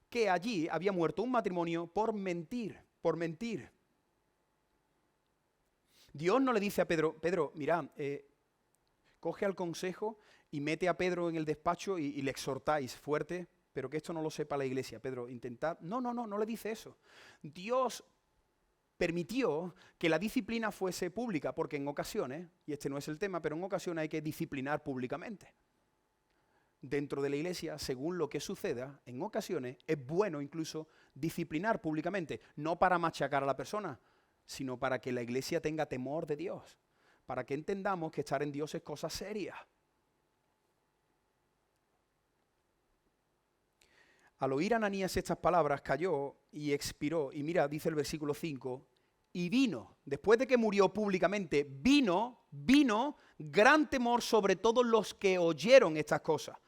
Speaker 1: que allí había muerto un matrimonio por mentir. Dios no le dice a Pedro, mira, coge al consejo y mete a Pedro en el despacho y le exhortáis fuerte, pero que esto no lo sepa la iglesia. Pedro, intentad... No le dice eso. Dios permitió que la disciplina fuese pública, porque en ocasiones, y este no es el tema, pero en ocasiones hay que disciplinar públicamente. Dentro de la iglesia, según lo que suceda, en ocasiones es bueno incluso disciplinar públicamente, no para machacar a la persona, sino para que la iglesia tenga temor de Dios, para que entendamos que estar en Dios es cosa seria. Al oír Ananías estas palabras, cayó y expiró. Y mira, dice el versículo 5, y vino, después de que murió públicamente, vino gran temor sobre todos los que oyeron estas cosas.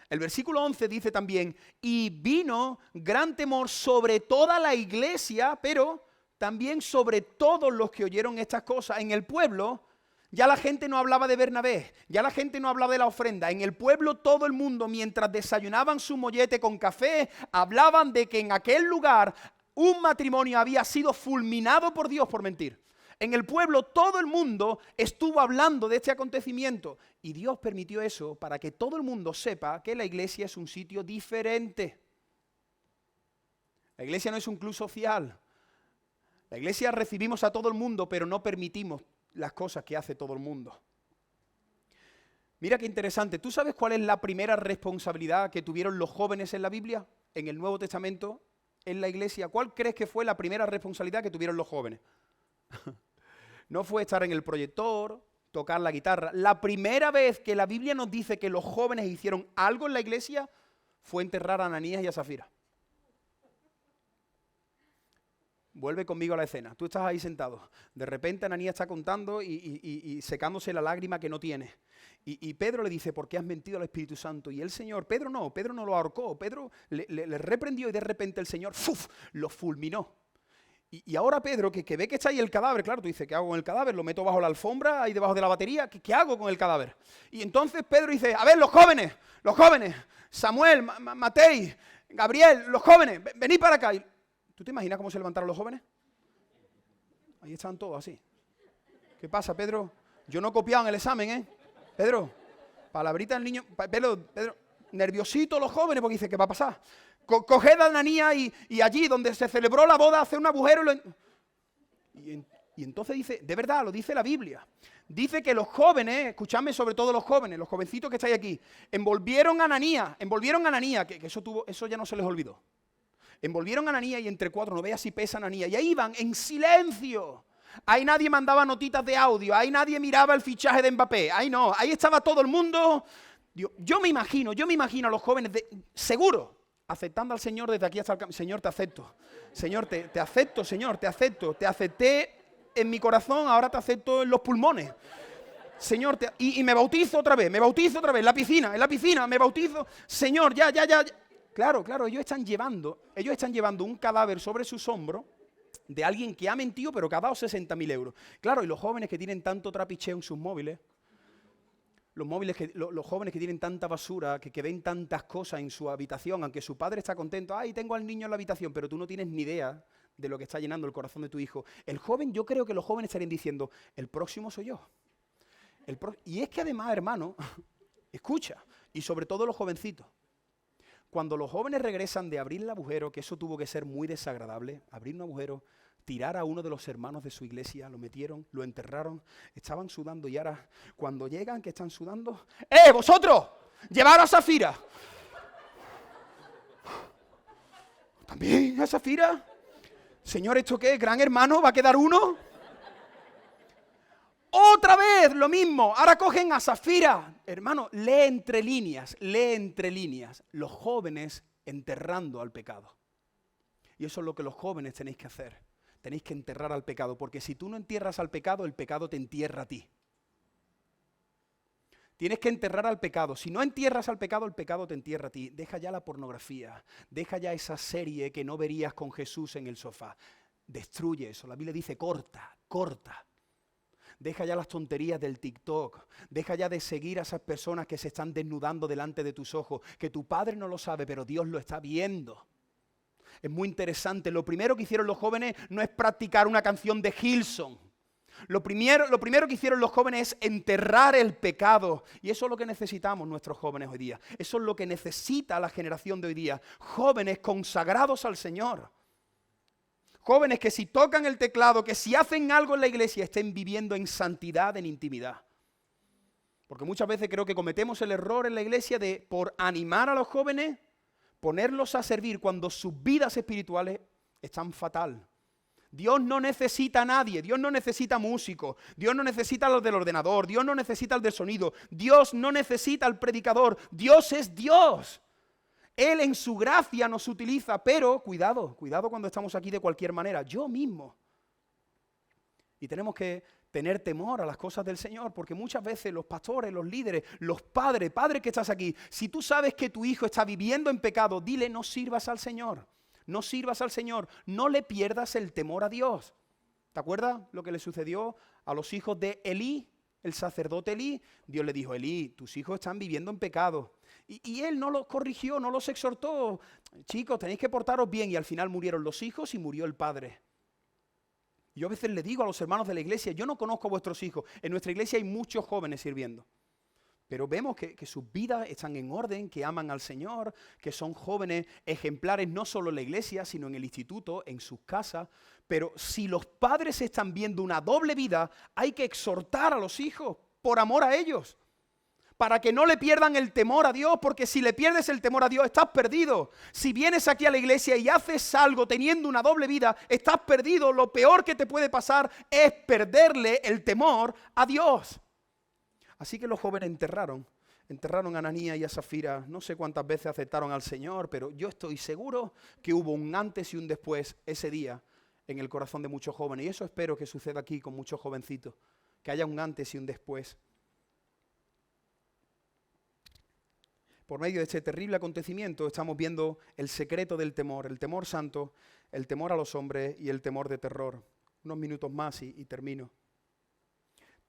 Speaker 1: El versículo 11 dice también, y vino gran temor sobre toda la iglesia, pero también sobre todos los que oyeron estas cosas. En el pueblo ya la gente no hablaba de Bernabé, ya la gente no hablaba de la ofrenda. En el pueblo todo el mundo, mientras desayunaban su mollete con café, hablaban de que en aquel lugar un matrimonio había sido fulminado por Dios por mentir. En el pueblo todo el mundo estuvo hablando de este acontecimiento y Dios permitió eso para que todo el mundo sepa que la iglesia es un sitio diferente. La iglesia no es un club social. La iglesia recibimos a todo el mundo, pero no permitimos las cosas que hace todo el mundo. Mira qué interesante. ¿Tú sabes cuál es la primera responsabilidad que tuvieron los jóvenes en la Biblia, en el Nuevo Testamento, en la iglesia? ¿Cuál crees que fue la primera responsabilidad que tuvieron los jóvenes? No fue estar en el proyector, tocar la guitarra. La primera vez que la Biblia nos dice que los jóvenes hicieron algo en la iglesia fue enterrar a Ananías y a Zafira. Vuelve conmigo a la escena. Tú estás ahí sentado. De repente Ananías está contando y secándose la lágrima que no tiene. Y Pedro le dice, ¿por qué has mentido al Espíritu Santo? Y el Señor, Pedro no lo ahorcó. Pedro le reprendió y de repente el Señor lo fulminó. Y ahora Pedro, que ve que está ahí el cadáver, claro, tú dices, ¿qué hago con el cadáver? ¿Lo meto bajo la alfombra, ahí debajo de la batería? ¿Qué hago con el cadáver? Y entonces Pedro dice, a ver, los jóvenes, Samuel, Matei, Gabriel, los jóvenes, venid para acá. ¿Tú te imaginas cómo se levantaron los jóvenes? Ahí estaban todos así. ¿Qué pasa, Pedro? Yo no he copiado en el examen, ¿eh? Pedro, palabrita del niño. Pedro, nerviosito los jóvenes porque dice, ¿qué va a pasar? Coged a Ananías y allí donde se celebró la boda hace un agujero y entonces dice, de verdad, lo dice la Biblia. Dice que los jóvenes, escuchadme sobre todo los jóvenes, los jovencitos que estáis aquí, envolvieron a Ananías, que eso ya no se les olvidó. Envolvieron a Ananías y entre cuatro, no veas si pesa Ananías, y ahí iban en silencio. Ahí nadie mandaba notitas de audio, ahí nadie miraba el fichaje de Mbappé, ahí no, ahí estaba todo el mundo. Yo me imagino a los jóvenes, seguro, aceptando al Señor desde aquí hasta el Señor, te acepto. Señor, te acepto, Señor, te acepto. Te acepté en mi corazón, ahora te acepto en los pulmones. Señor, y me bautizo otra vez, en la piscina, me bautizo. Señor, ya. Claro, ellos están llevando un cadáver sobre sus hombros de alguien que ha mentido, pero que ha dado 60.000 euros. Claro, y los jóvenes que tienen tanto trapicheo en sus móviles, los jóvenes que tienen tanta basura, que ven tantas cosas en su habitación, aunque su padre está contento, ay, tengo al niño en la habitación, pero tú no tienes ni idea de lo que está llenando el corazón de tu hijo. Yo creo que los jóvenes estarían diciendo, el próximo soy yo. Y es que además, hermano, escucha, y sobre todo los jovencitos, cuando los jóvenes regresan de abrir el agujero, que eso tuvo que ser muy desagradable, abrir un agujero, tirar a uno de los hermanos de su iglesia, lo metieron, lo enterraron, estaban sudando y ahora cuando llegan que están sudando, vosotros, llevaros a Zafira. ¿También a Zafira? Señor, ¿esto qué? ¿Gran hermano? ¿Va a quedar uno? Otra vez lo mismo, ahora cogen a Zafira. Hermano, lee entre líneas, los jóvenes enterrando al pecado. Y eso es lo que los jóvenes tenéis que hacer. Tenéis que enterrar al pecado, porque si tú no entierras al pecado, el pecado te entierra a ti. Tienes que enterrar al pecado. Si no entierras al pecado, el pecado te entierra a ti. Deja ya la pornografía, deja ya esa serie que no verías con Jesús en el sofá. Destruye eso. La Biblia dice corta. Deja ya las tonterías del TikTok. Deja ya de seguir a esas personas que se están desnudando delante de tus ojos, que tu padre no lo sabe, pero Dios lo está viendo. Es muy interesante. Lo primero que hicieron los jóvenes no es practicar una canción de Hillsong. Lo primero que hicieron los jóvenes es enterrar el pecado. Y eso es lo que necesitamos nuestros jóvenes hoy día. Eso es lo que necesita la generación de hoy día. Jóvenes consagrados al Señor. Jóvenes que si tocan el teclado, que si hacen algo en la iglesia, estén viviendo en santidad, en intimidad. Porque muchas veces creo que cometemos el error en la iglesia de, por animar a los jóvenes, ponerlos a servir cuando sus vidas espirituales están fatal. Dios no necesita a nadie, Dios no necesita músicos, Dios no necesita los del ordenador, Dios no necesita el del sonido, Dios no necesita al predicador, Dios es Dios. Él en su gracia nos utiliza, pero cuidado cuando estamos aquí de cualquier manera, yo mismo. Y tenemos que tener temor a las cosas del Señor, porque muchas veces los pastores, los líderes, los padres que estás aquí, si tú sabes que tu hijo está viviendo en pecado, dile, no sirvas al Señor, no sirvas al Señor, no le pierdas el temor a Dios. ¿Te acuerdas lo que le sucedió a los hijos de Elí, el sacerdote Elí? Dios le dijo, Elí, tus hijos están viviendo en pecado. Y él no los corrigió, no los exhortó. Chicos, tenéis que portaros bien. Y al final murieron los hijos y murió el padre. Yo a veces le digo a los hermanos de la iglesia, yo no conozco a vuestros hijos. En nuestra iglesia hay muchos jóvenes sirviendo. Pero vemos que sus vidas están en orden, que aman al Señor, que son jóvenes ejemplares no solo en la iglesia, sino en el instituto, en sus casas. Pero si los padres están viendo una doble vida, hay que exhortar a los hijos por amor a ellos, para que no le pierdan el temor a Dios, porque si le pierdes el temor a Dios, estás perdido. Si vienes aquí a la iglesia y haces algo teniendo una doble vida, estás perdido. Lo peor que te puede pasar es perderle el temor a Dios. Así que los jóvenes enterraron a Ananías y a Zafira. No sé cuántas veces aceptaron al Señor, pero yo estoy seguro que hubo un antes y un después ese día en el corazón de muchos jóvenes. Y eso espero que suceda aquí con muchos jovencitos, que haya un antes y un después. Por medio de este terrible acontecimiento estamos viendo el secreto del temor, el temor santo, el temor a los hombres y el temor de terror. Unos minutos más y termino.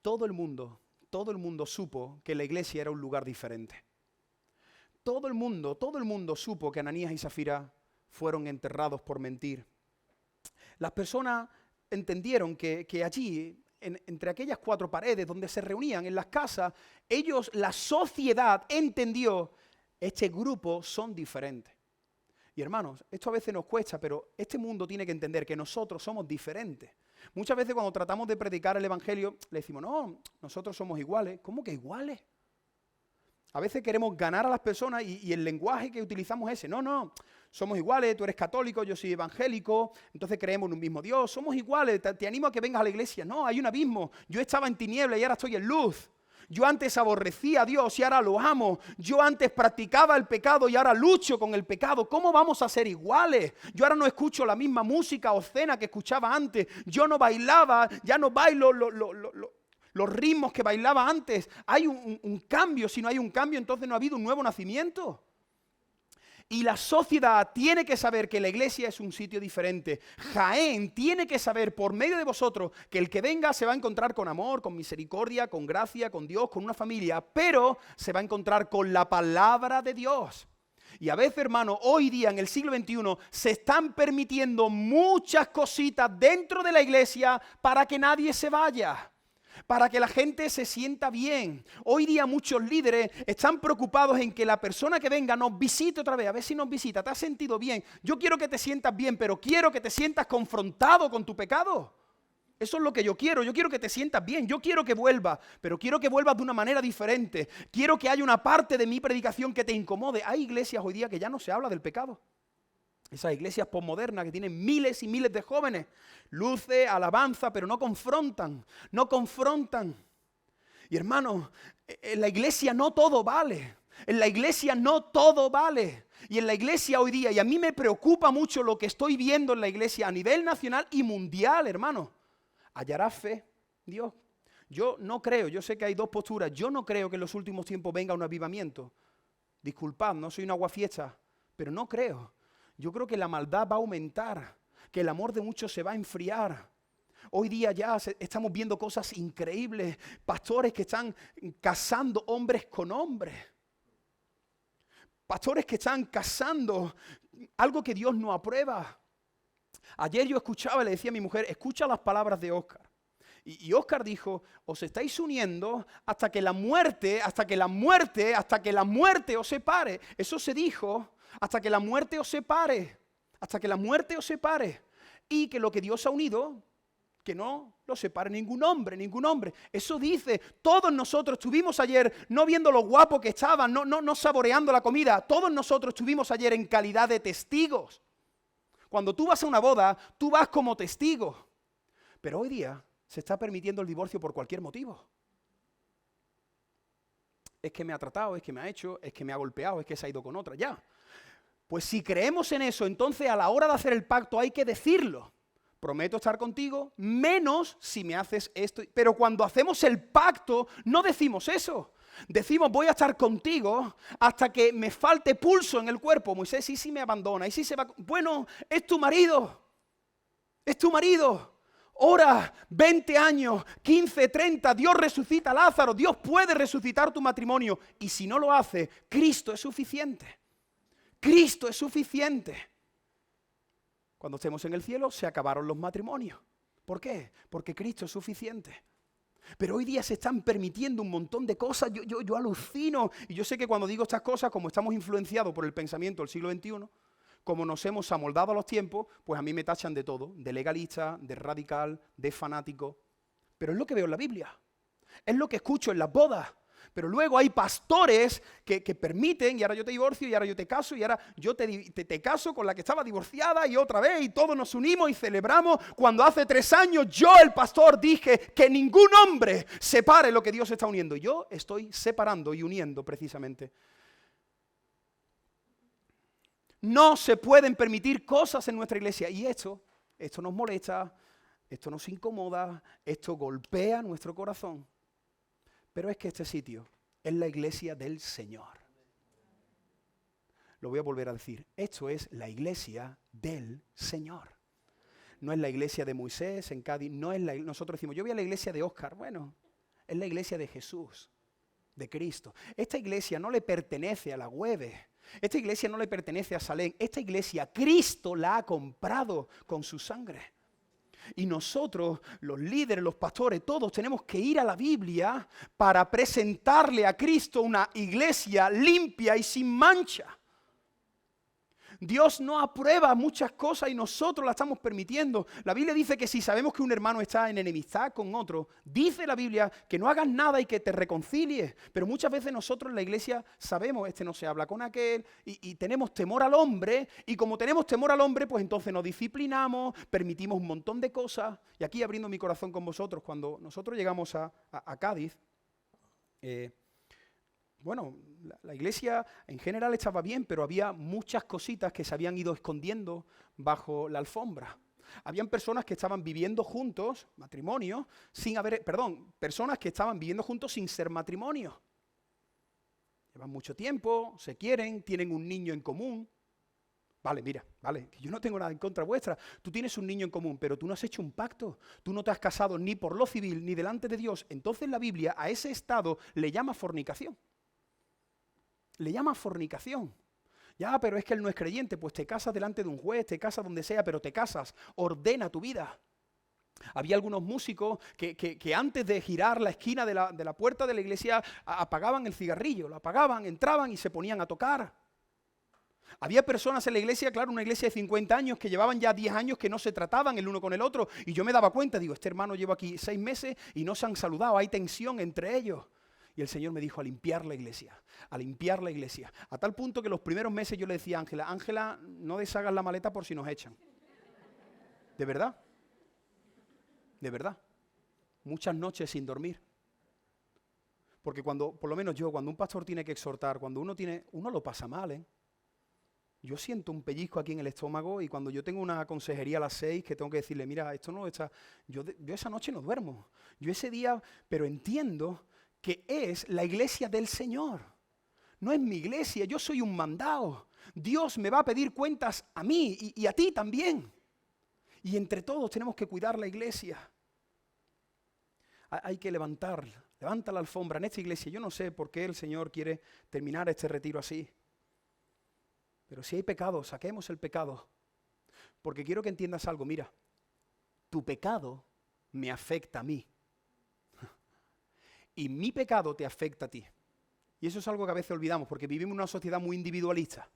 Speaker 1: Todo el mundo supo que la iglesia era un lugar diferente. Todo el mundo supo que Ananías y Zafira fueron enterrados por mentir. Las personas entendieron que allí, entre aquellas cuatro paredes donde se reunían en las casas, la sociedad entendió, este grupo son diferentes. Y hermanos, esto a veces nos cuesta, pero este mundo tiene que entender que nosotros somos diferentes. Muchas veces cuando tratamos de predicar el evangelio, le decimos, no, nosotros somos iguales. ¿Cómo que iguales? A veces queremos ganar a las personas y el lenguaje que utilizamos es ese. No, somos iguales, tú eres católico, yo soy evangélico, entonces creemos en un mismo Dios, somos iguales, te animo a que vengas a la iglesia. No, hay un abismo. Yo estaba en tinieblas y ahora estoy en luz. Yo antes aborrecía a Dios y ahora lo amo. Yo antes practicaba el pecado y ahora lucho con el pecado. ¿Cómo vamos a ser iguales? Yo ahora no escucho la misma música obscena que escuchaba antes. Yo no bailaba, ya no bailo los ritmos que bailaba antes. Hay un cambio. Si no hay un cambio, entonces no ha habido un nuevo nacimiento. Y la sociedad tiene que saber que la iglesia es un sitio diferente. Jaén tiene que saber por medio de vosotros que el que venga se va a encontrar con amor, con misericordia, con gracia, con Dios, con una familia, pero se va a encontrar con la palabra de Dios. Y a veces, hermano, hoy día en el siglo XXI se están permitiendo muchas cositas dentro de la iglesia para que nadie se vaya, para que la gente se sienta bien. Hoy día muchos líderes están preocupados en que la persona que venga nos visite otra vez, a ver si nos visita. ¿Te has sentido bien? Yo quiero que te sientas bien, pero quiero que te sientas confrontado con tu pecado. Eso es lo que yo quiero que te sientas bien, yo quiero que vuelvas, pero quiero que vuelvas de una manera diferente. Quiero que haya una parte de mi predicación que te incomode. Hay iglesias hoy día que ya no se habla del pecado. Esas iglesias posmodernas que tienen miles y miles de jóvenes, luces, alabanza, pero no confrontan. Y hermanos, en la iglesia no todo vale. En la iglesia no todo vale. Y en la iglesia hoy día, y a mí me preocupa mucho lo que estoy viendo en la iglesia a nivel nacional y mundial, hermano. ¿Hallará fe Dios? Yo no creo, yo sé que hay dos posturas. Yo no creo que en los últimos tiempos venga un avivamiento. Disculpad, no soy un aguafiesta, pero no creo. Yo creo que la maldad va a aumentar, que el amor de muchos se va a enfriar. Hoy día ya estamos viendo cosas increíbles, pastores que están casando hombres con hombres. Pastores que están casando algo que Dios no aprueba. Ayer yo escuchaba y le decía a mi mujer, escucha las palabras de Óscar. Y Óscar dijo, os estáis uniendo hasta que la muerte os separe. Eso se dijo, hasta que la muerte os separe. Y que lo que Dios ha unido, que no lo separe ningún hombre. Eso dice, todos nosotros estuvimos ayer no viendo lo guapo que estaban, no saboreando la comida. Todos nosotros estuvimos ayer en calidad de testigos. Cuando tú vas a una boda, tú vas como testigo. Pero hoy día se está permitiendo el divorcio por cualquier motivo. Es que me ha tratado, es que me ha hecho, es que me ha golpeado, es que se ha ido con otra, ya. Pues si creemos en eso, entonces a la hora de hacer el pacto hay que decirlo. Prometo estar contigo, menos si me haces esto. Pero cuando hacemos el pacto, no decimos eso. Decimos, voy a estar contigo hasta que me falte pulso en el cuerpo. Moisés, ¿y si me abandona? ¿Y si se va? Bueno, es tu marido. Es tu marido. Ora, 20 años, 15, 30, Dios resucita a Lázaro, Dios puede resucitar tu matrimonio. Y si no lo hace, Cristo es suficiente. Cristo es suficiente. Cuando estemos en el cielo, se acabaron los matrimonios. ¿Por qué? Porque Cristo es suficiente. Pero hoy día se están permitiendo un montón de cosas, yo alucino. Y yo sé que cuando digo estas cosas, como estamos influenciados por el pensamiento del siglo XXI, como nos hemos amoldado a los tiempos, pues a mí me tachan de todo, de legalista, de radical, de fanático. Pero es lo que veo en la Biblia, es lo que escucho en las bodas. Pero luego hay pastores que permiten, y ahora yo te divorcio, y ahora yo te caso, y ahora yo te caso con la que estaba divorciada, y otra vez, y todos nos unimos y celebramos, cuando hace 3 años yo, el pastor, dije que ningún hombre separe lo que Dios está uniendo. Yo estoy separando y uniendo precisamente. No se pueden permitir cosas en nuestra iglesia, y esto nos molesta, esto nos incomoda, esto golpea nuestro corazón. Pero es que este sitio es la iglesia del Señor. Lo voy a volver a decir. Esto es la iglesia del Señor. No es la iglesia de Moisés en Cádiz. Nosotros decimos, yo voy a la iglesia de Óscar. Bueno, es la iglesia de Jesús, de Cristo. Esta iglesia no le pertenece a la Hueve. Esta iglesia no le pertenece a Salem. Esta iglesia, Cristo la ha comprado con su sangre. Y nosotros, los líderes, los pastores, todos tenemos que ir a la Biblia para presentarle a Cristo una iglesia limpia y sin mancha. Dios no aprueba muchas cosas y nosotros las estamos permitiendo. La Biblia dice que si sabemos que un hermano está en enemistad con otro, dice la Biblia que no hagas nada y que te reconcilies. Pero muchas veces nosotros en la iglesia sabemos, este no se habla con aquel, y tenemos temor al hombre, y como tenemos temor al hombre, pues entonces nos disciplinamos, permitimos un montón de cosas. Y aquí abriendo mi corazón con vosotros, cuando nosotros llegamos a Cádiz, bueno, la iglesia en general estaba bien, pero había muchas cositas que se habían ido escondiendo bajo la alfombra. Habían personas que estaban viviendo juntos, matrimonio, personas que estaban viviendo juntos sin ser matrimonio. Llevan mucho tiempo, se quieren, tienen un niño en común. Vale, que yo no tengo nada en contra vuestra. Tú tienes un niño en común, pero tú no has hecho un pacto. Tú no te has casado ni por lo civil ni delante de Dios. Entonces la Biblia a ese estado le llama fornicación. Le llama fornicación. Ya, pero es que él no es creyente, pues te casas delante de un juez, te casas donde sea, pero te casas, ordena tu vida. Había algunos músicos que antes de girar la esquina de la puerta de la iglesia apagaban el cigarrillo, lo apagaban, entraban y se ponían a tocar. Había personas en la iglesia, claro, una iglesia de 50 años que llevaban ya 10 años que no se trataban el uno con el otro, y yo me daba cuenta, digo, este hermano lleva aquí 6 meses y no se han saludado, hay tensión entre ellos. Y el Señor me dijo a limpiar la iglesia, a tal punto que los primeros meses yo le decía a Ángela, Ángela, no deshagas la maleta por si nos echan. ¿De verdad? De verdad. Muchas noches sin dormir. Porque por lo menos yo, cuando un pastor tiene que exhortar, cuando uno lo pasa mal, ¿eh? Yo siento un pellizco aquí en el estómago y cuando yo tengo una consejería a las 6 que tengo que decirle, mira, esto no está, yo esa noche no duermo. Yo ese día, pero entiendo que es la iglesia del Señor. No es mi iglesia, yo soy un mandado. Dios me va a pedir cuentas a mí y a ti también. Y entre todos tenemos que cuidar la iglesia. Hay que levanta la alfombra en esta iglesia. Yo no sé por qué el Señor quiere terminar este retiro así. Pero si hay pecado, saquemos el pecado. Porque quiero que entiendas algo, mira, tu pecado me afecta a mí. Y mi pecado te afecta a ti. Y eso es algo que a veces olvidamos, porque vivimos en una sociedad muy individualista.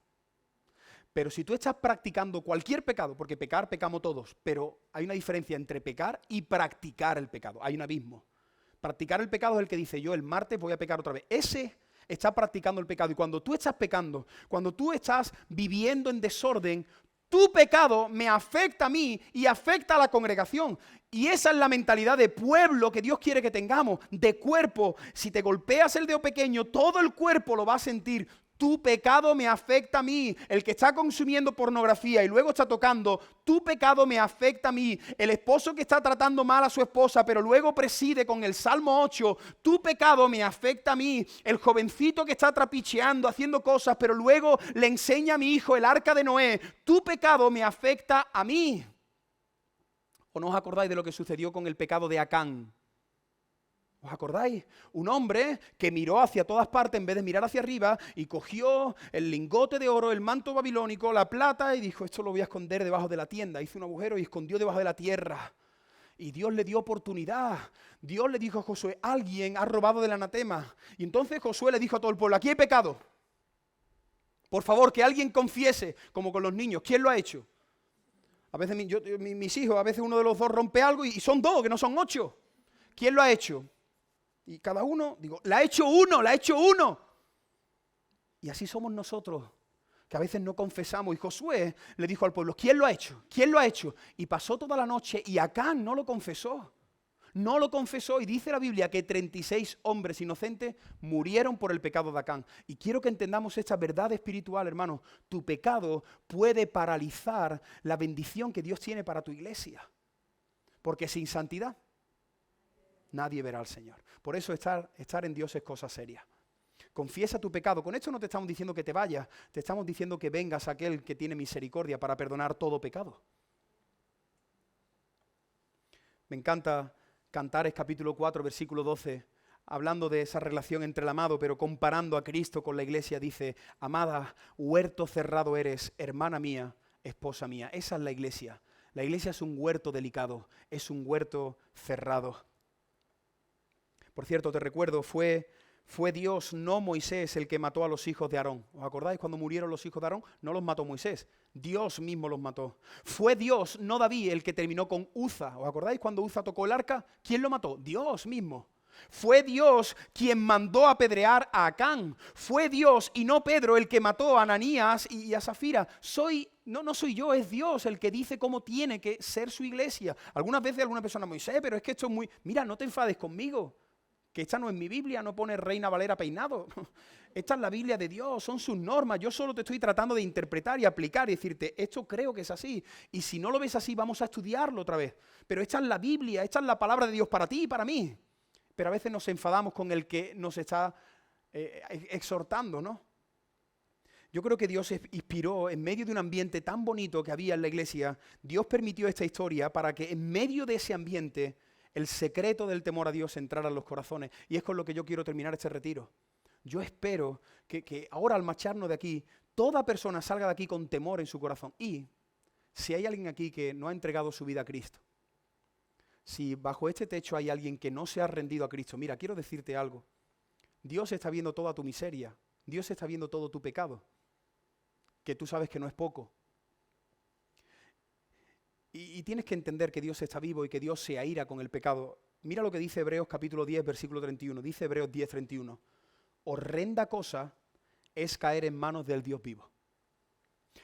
Speaker 1: Pero si tú estás practicando cualquier pecado, porque pecamos todos, pero hay una diferencia entre pecar y practicar el pecado. Hay un abismo. Practicar el pecado es el que dice, yo el martes voy a pecar otra vez. Ese está practicando el pecado. Y cuando tú estás pecando, cuando tú estás viviendo en desorden, Tu pecado me afecta a mí y afecta a la congregación. Y esa es la mentalidad de pueblo que Dios quiere que tengamos, de cuerpo. Si te golpeas el dedo pequeño, todo el cuerpo lo va a sentir. Tu pecado me afecta a mí. El que está consumiendo pornografía y luego está tocando, tu pecado me afecta a mí. El esposo que está tratando mal a su esposa, pero luego preside con el Salmo 8, tu pecado me afecta a mí. El jovencito que está trapicheando, haciendo cosas, pero luego le enseña a mi hijo el arca de Noé, tu pecado me afecta a mí. ¿O no os acordáis de lo que sucedió con el pecado de Acán? ¿Os acordáis? Un hombre que miró hacia todas partes en vez de mirar hacia arriba y cogió el lingote de oro, el manto babilónico, la plata y dijo, esto lo voy a esconder debajo de la tienda. Hizo un agujero y escondió debajo de la tierra. Y Dios le dio oportunidad. Dios le dijo a Josué, alguien ha robado del anatema. Y entonces Josué le dijo a todo el pueblo, aquí hay pecado. Por favor, que alguien confiese, como con los niños. ¿Quién lo ha hecho? A veces mis hijos, a veces uno de los dos rompe algo y son dos, que no son 8. ¿Quién lo ha hecho? Y cada uno, digo, la ha hecho uno. Y así somos nosotros, que a veces no confesamos. Y Josué le dijo al pueblo, ¿quién lo ha hecho? ¿Quién lo ha hecho? Y pasó toda la noche y Acán no lo confesó. No lo confesó y dice la Biblia que 36 hombres inocentes murieron por el pecado de Acán. Y quiero que entendamos esta verdad espiritual, hermanos. Tu pecado puede paralizar la bendición que Dios tiene para tu iglesia. Porque sin santidad nadie verá al Señor. Por eso estar en Dios es cosa seria. Confiesa tu pecado. Con esto no te estamos diciendo que te vayas, te estamos diciendo que vengas a aquel que tiene misericordia para perdonar todo pecado. Me encanta Cantares capítulo 4, versículo 12, hablando de esa relación entre el amado, pero comparando a Cristo con la iglesia, dice, amada, huerto cerrado eres, hermana mía, esposa mía. Esa es la iglesia. La iglesia es un huerto delicado, es un huerto cerrado. Por cierto, te recuerdo, fue Dios, no Moisés, el que mató a los hijos de Aarón. ¿Os acordáis cuando murieron los hijos de Aarón? No los mató Moisés, Dios mismo los mató. Fue Dios, no David, el que terminó con Uza. ¿Os acordáis cuando Uza tocó el arca? ¿Quién lo mató? Dios mismo. Fue Dios quien mandó apedrear a Acán. Fue Dios y no Pedro el que mató a Ananías y a Zafira. No soy yo, es Dios el que dice cómo tiene que ser su iglesia. Algunas veces alguna persona, Moisés, pero es que esto es muy... Mira, no te enfades conmigo. Que esta no es mi Biblia, no pone Reina Valera peinado. Esta es la Biblia de Dios, son sus normas. Yo solo te estoy tratando de interpretar y aplicar y decirte, esto creo que es así. Y si no lo ves así, vamos a estudiarlo otra vez. Pero esta es la Biblia, esta es la palabra de Dios para ti y para mí. Pero a veces nos enfadamos con el que nos está exhortando, ¿no? Yo creo que Dios inspiró en medio de un ambiente tan bonito que había en la iglesia. Dios permitió esta historia para que en medio de ese ambiente el secreto del temor a Dios entrara en los corazones. Y es con lo que yo quiero terminar este retiro. Yo espero que ahora al marcharnos de aquí, toda persona salga de aquí con temor en su corazón. Y si hay alguien aquí que no ha entregado su vida a Cristo, si bajo este techo hay alguien que no se ha rendido a Cristo, mira, quiero decirte algo. Dios está viendo toda tu miseria. Dios está viendo todo tu pecado, que tú sabes que no es poco. Y tienes que entender que Dios está vivo y que Dios se aira con el pecado. Mira lo que dice Hebreos capítulo 10, versículo 31. Dice Hebreos 10, 31. Horrenda cosa es caer en manos del Dios vivo.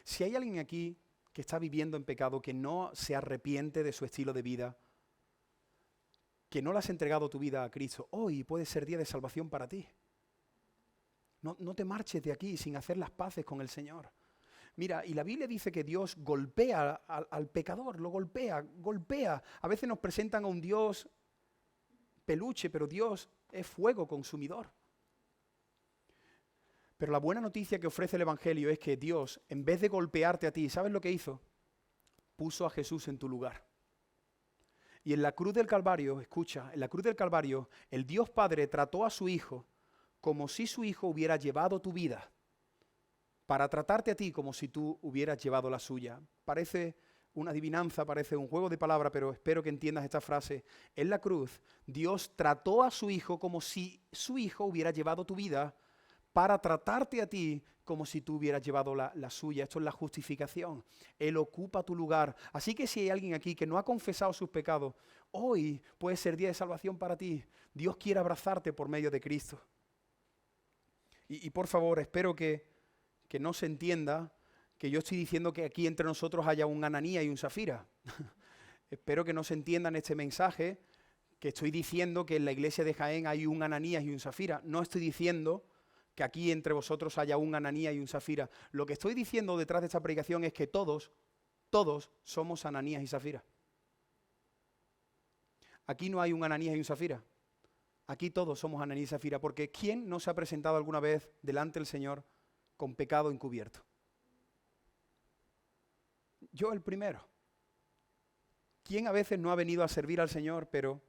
Speaker 1: Si hay alguien aquí que está viviendo en pecado, que no se arrepiente de su estilo de vida, que no le has entregado tu vida a Cristo, hoy puede ser día de salvación para ti. No te marches de aquí sin hacer las paces con el Señor. Mira, y la Biblia dice que Dios golpea al pecador, lo golpea. A veces nos presentan a un Dios peluche, pero Dios es fuego consumidor. Pero la buena noticia que ofrece el Evangelio es que Dios, en vez de golpearte a ti, ¿sabes lo que hizo? Puso a Jesús en tu lugar. Y en la cruz del Calvario, escucha, en la cruz del Calvario, el Dios Padre trató a su Hijo como si su Hijo hubiera llevado tu vida, para tratarte a ti como si tú hubieras llevado la suya. Parece una adivinanza, parece un juego de palabras, pero espero que entiendas esta frase. En la cruz, Dios trató a su Hijo como si su Hijo hubiera llevado tu vida, para tratarte a ti como si tú hubieras llevado la suya. Esto es la justificación. Él ocupa tu lugar. Así que si hay alguien aquí que no ha confesado sus pecados, hoy puede ser día de salvación para ti. Dios quiere abrazarte por medio de Cristo. Y por favor, espero que no se entienda que yo estoy diciendo que aquí entre nosotros haya un Ananías y un Zafira. Espero que no se entienda en este mensaje que estoy diciendo que en la iglesia de Jaén hay un Ananías y un Zafira. No estoy diciendo que aquí entre vosotros haya un Ananías y un Zafira. Lo que estoy diciendo detrás de esta predicación es que todos somos Ananías y Zafira. Aquí no hay un Ananías y un Zafira. Aquí todos somos Ananías y Zafira, porque ¿quién no se ha presentado alguna vez delante del Señor con pecado encubierto? Yo el primero. ¿Quién a veces no ha venido a servir al Señor, pero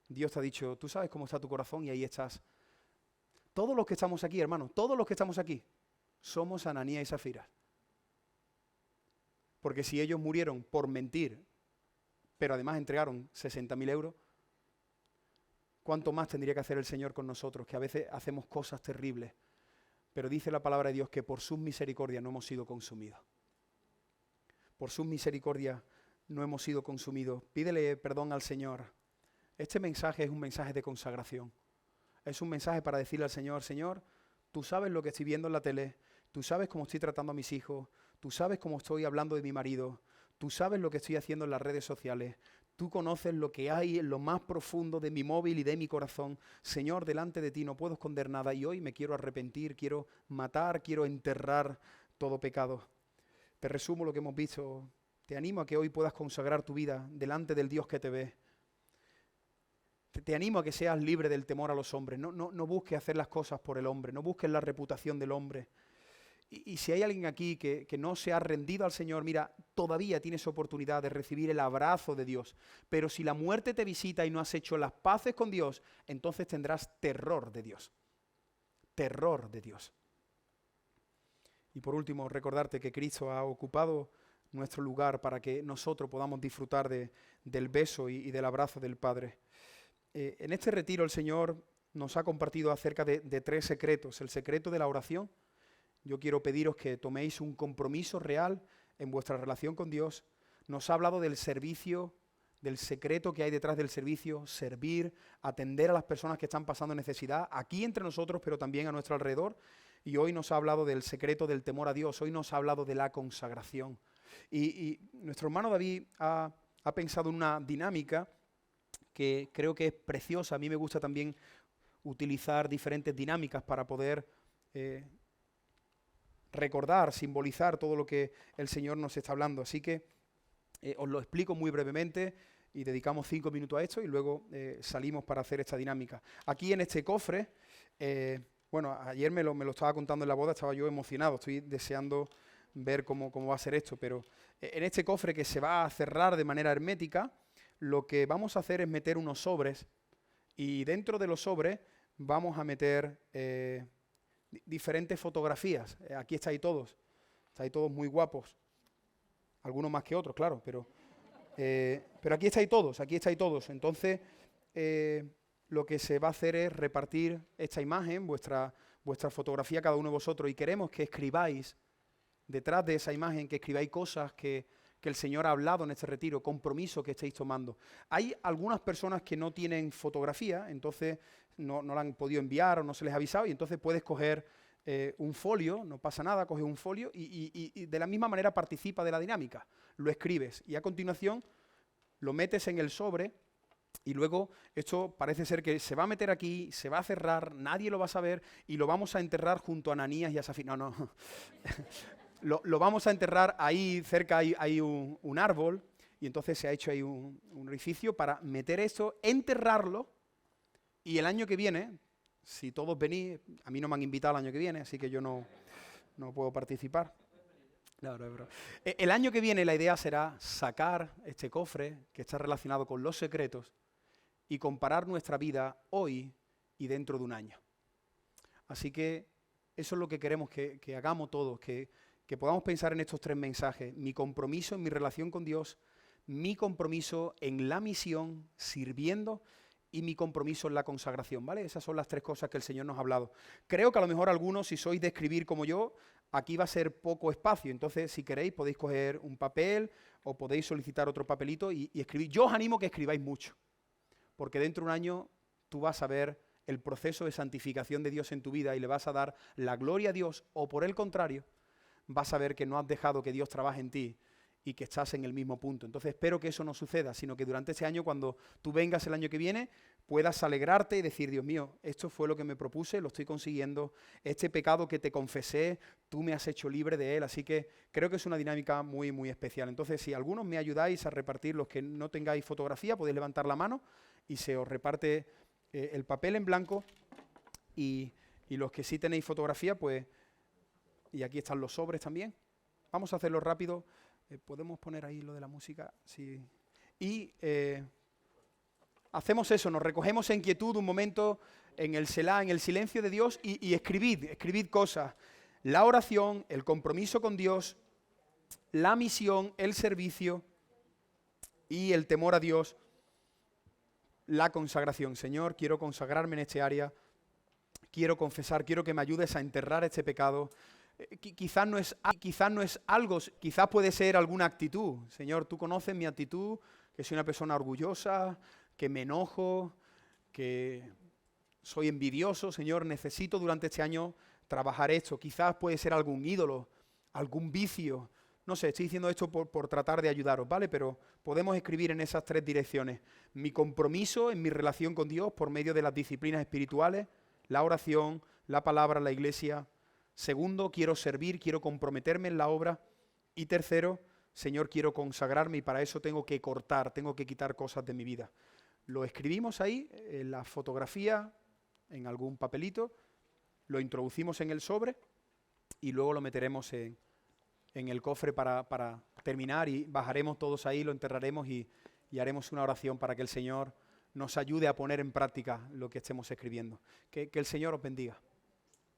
Speaker 1: Dios te ha dicho, tú sabes cómo está tu corazón y ahí estás? Todos los que estamos aquí, hermanos, todos los que estamos aquí, somos Ananías y Zafira. Porque si ellos murieron por mentir, pero además entregaron 60.000 euros, ¿cuánto más tendría que hacer el Señor con nosotros? Que a veces hacemos cosas terribles, pero dice la palabra de Dios que por sus misericordias no hemos sido consumidos. Por sus misericordias no hemos sido consumidos. Pídele perdón al Señor. Este mensaje es un mensaje de consagración. Es un mensaje para decirle al Señor, Señor, tú sabes lo que estoy viendo en la tele, tú sabes cómo estoy tratando a mis hijos, tú sabes cómo estoy hablando de mi marido, tú sabes lo que estoy haciendo en las redes sociales, tú conoces lo que hay en lo más profundo de mi móvil y de mi corazón. Señor, delante de ti no puedo esconder nada y hoy me quiero arrepentir, quiero matar, quiero enterrar todo pecado. Te resumo lo que hemos visto. Te animo a que hoy puedas consagrar tu vida delante del Dios que te ve. Te animo a que seas libre del temor a los hombres. No busques hacer las cosas por el hombre, no busques la reputación del hombre. Y si hay alguien aquí que no se ha rendido al Señor, mira, todavía tienes oportunidad de recibir el abrazo de Dios. Pero si la muerte te visita y no has hecho las paces con Dios, entonces tendrás terror de Dios. Terror de Dios. Y por último, recordarte que Cristo ha ocupado nuestro lugar para que nosotros podamos disfrutar del beso y del abrazo del Padre. En este retiro el Señor nos ha compartido acerca de 3 secretos. El secreto de la oración. Yo quiero pediros que toméis un compromiso real en vuestra relación con Dios. Nos ha hablado del servicio, del secreto que hay detrás del servicio, servir, atender a las personas que están pasando necesidad, aquí entre nosotros, pero también a nuestro alrededor. Y hoy nos ha hablado del secreto del temor a Dios, hoy nos ha hablado de la consagración. Y nuestro hermano David ha pensado en una dinámica que creo que es preciosa. A mí me gusta también utilizar diferentes dinámicas para poder recordar, simbolizar todo lo que el Señor nos está hablando. Así que os lo explico muy brevemente y dedicamos 5 minutos a esto y luego salimos para hacer esta dinámica. Aquí en este cofre, bueno, ayer me lo estaba contando en la boda, estaba yo emocionado, estoy deseando ver cómo va a ser esto, pero en este cofre que se va a cerrar de manera hermética, lo que vamos a hacer es meter unos sobres y dentro de los sobres vamos a meter diferentes fotografías. Aquí estáis todos muy guapos, algunos más que otros, claro, pero aquí estáis todos. Entonces, lo que se va a hacer es repartir esta imagen, vuestra fotografía, cada uno de vosotros, y queremos que escribáis detrás de esa imagen, que escribáis cosas que el Señor ha hablado en este retiro, compromiso que estáis tomando. Hay algunas personas que no tienen fotografía, entonces no la han podido enviar o no se les ha avisado, y entonces puedes coger un folio, no pasa nada, coges un folio y de la misma manera participa de la dinámica. Lo escribes y a continuación lo metes en el sobre y luego esto parece ser que se va a meter aquí, se va a cerrar, nadie lo va a saber y lo vamos a enterrar junto a Ananías y a Zafira. No. Lo vamos a enterrar ahí cerca, hay un árbol y entonces se ha hecho ahí un orificio para meter esto, enterrarlo y el año que viene, si todos venís, a mí no me han invitado el año que viene, así que yo no puedo participar. No, es broma. El año que viene la idea será sacar este cofre que está relacionado con los secretos y comparar nuestra vida hoy y dentro de un año. Así que eso es lo que queremos que hagamos todos, que podamos pensar en estos 3 mensajes. Mi compromiso en mi relación con Dios, mi compromiso en la misión, sirviendo, y mi compromiso en la consagración, ¿vale? Esas son las 3 cosas que el Señor nos ha hablado. Creo que a lo mejor algunos, si sois de escribir como yo, aquí va a ser poco espacio. Entonces, si queréis, podéis coger un papel o podéis solicitar otro papelito y escribir. Yo os animo a que escribáis mucho, porque dentro de un año tú vas a ver el proceso de santificación de Dios en tu vida y le vas a dar la gloria a Dios, o por el contrario, vas a ver que no has dejado que Dios trabaje en ti y que estás en el mismo punto. Entonces espero que eso no suceda, sino que durante este año, cuando tú vengas el año que viene, puedas alegrarte y decir, Dios mío, esto fue lo que me propuse, lo estoy consiguiendo, este pecado que te confesé, tú me has hecho libre de él, así que creo que es una dinámica muy, muy especial. Entonces, si algunos me ayudáis a repartir, los que no tengáis fotografía, podéis levantar la mano y se os reparte el papel en blanco, y los que sí tenéis fotografía, pues, y aquí están los sobres también. Vamos a hacerlo rápido. ¿Podemos poner ahí lo de la música? Sí. Y hacemos eso, nos recogemos en quietud un momento, en el Selah, en el silencio de Dios, y escribid cosas. La oración, el compromiso con Dios, la misión, el servicio y el temor a Dios, la consagración. Señor, quiero consagrarme en este área, quiero confesar, quiero que me ayudes a enterrar este pecado. Quizás no es algo, quizás puede ser alguna actitud. Señor, tú conoces mi actitud, que soy una persona orgullosa, que me enojo, que soy envidioso. Señor, necesito durante este año trabajar esto. Quizás puede ser algún ídolo, algún vicio. No sé, estoy diciendo esto por tratar de ayudaros, ¿vale? Pero podemos escribir en esas tres direcciones. Mi compromiso en mi relación con Dios por medio de las disciplinas espirituales, la oración, la palabra, la iglesia. Segundo, quiero servir, quiero comprometerme en la obra. Y tercero, Señor, quiero consagrarme y para eso tengo que cortar, tengo que quitar cosas de mi vida. Lo escribimos ahí, en la fotografía, en algún papelito, lo introducimos en el sobre y luego lo meteremos en el cofre para terminar, y bajaremos todos ahí, lo enterraremos y haremos una oración para que el Señor nos ayude a poner en práctica lo que estemos escribiendo. Que el Señor os bendiga.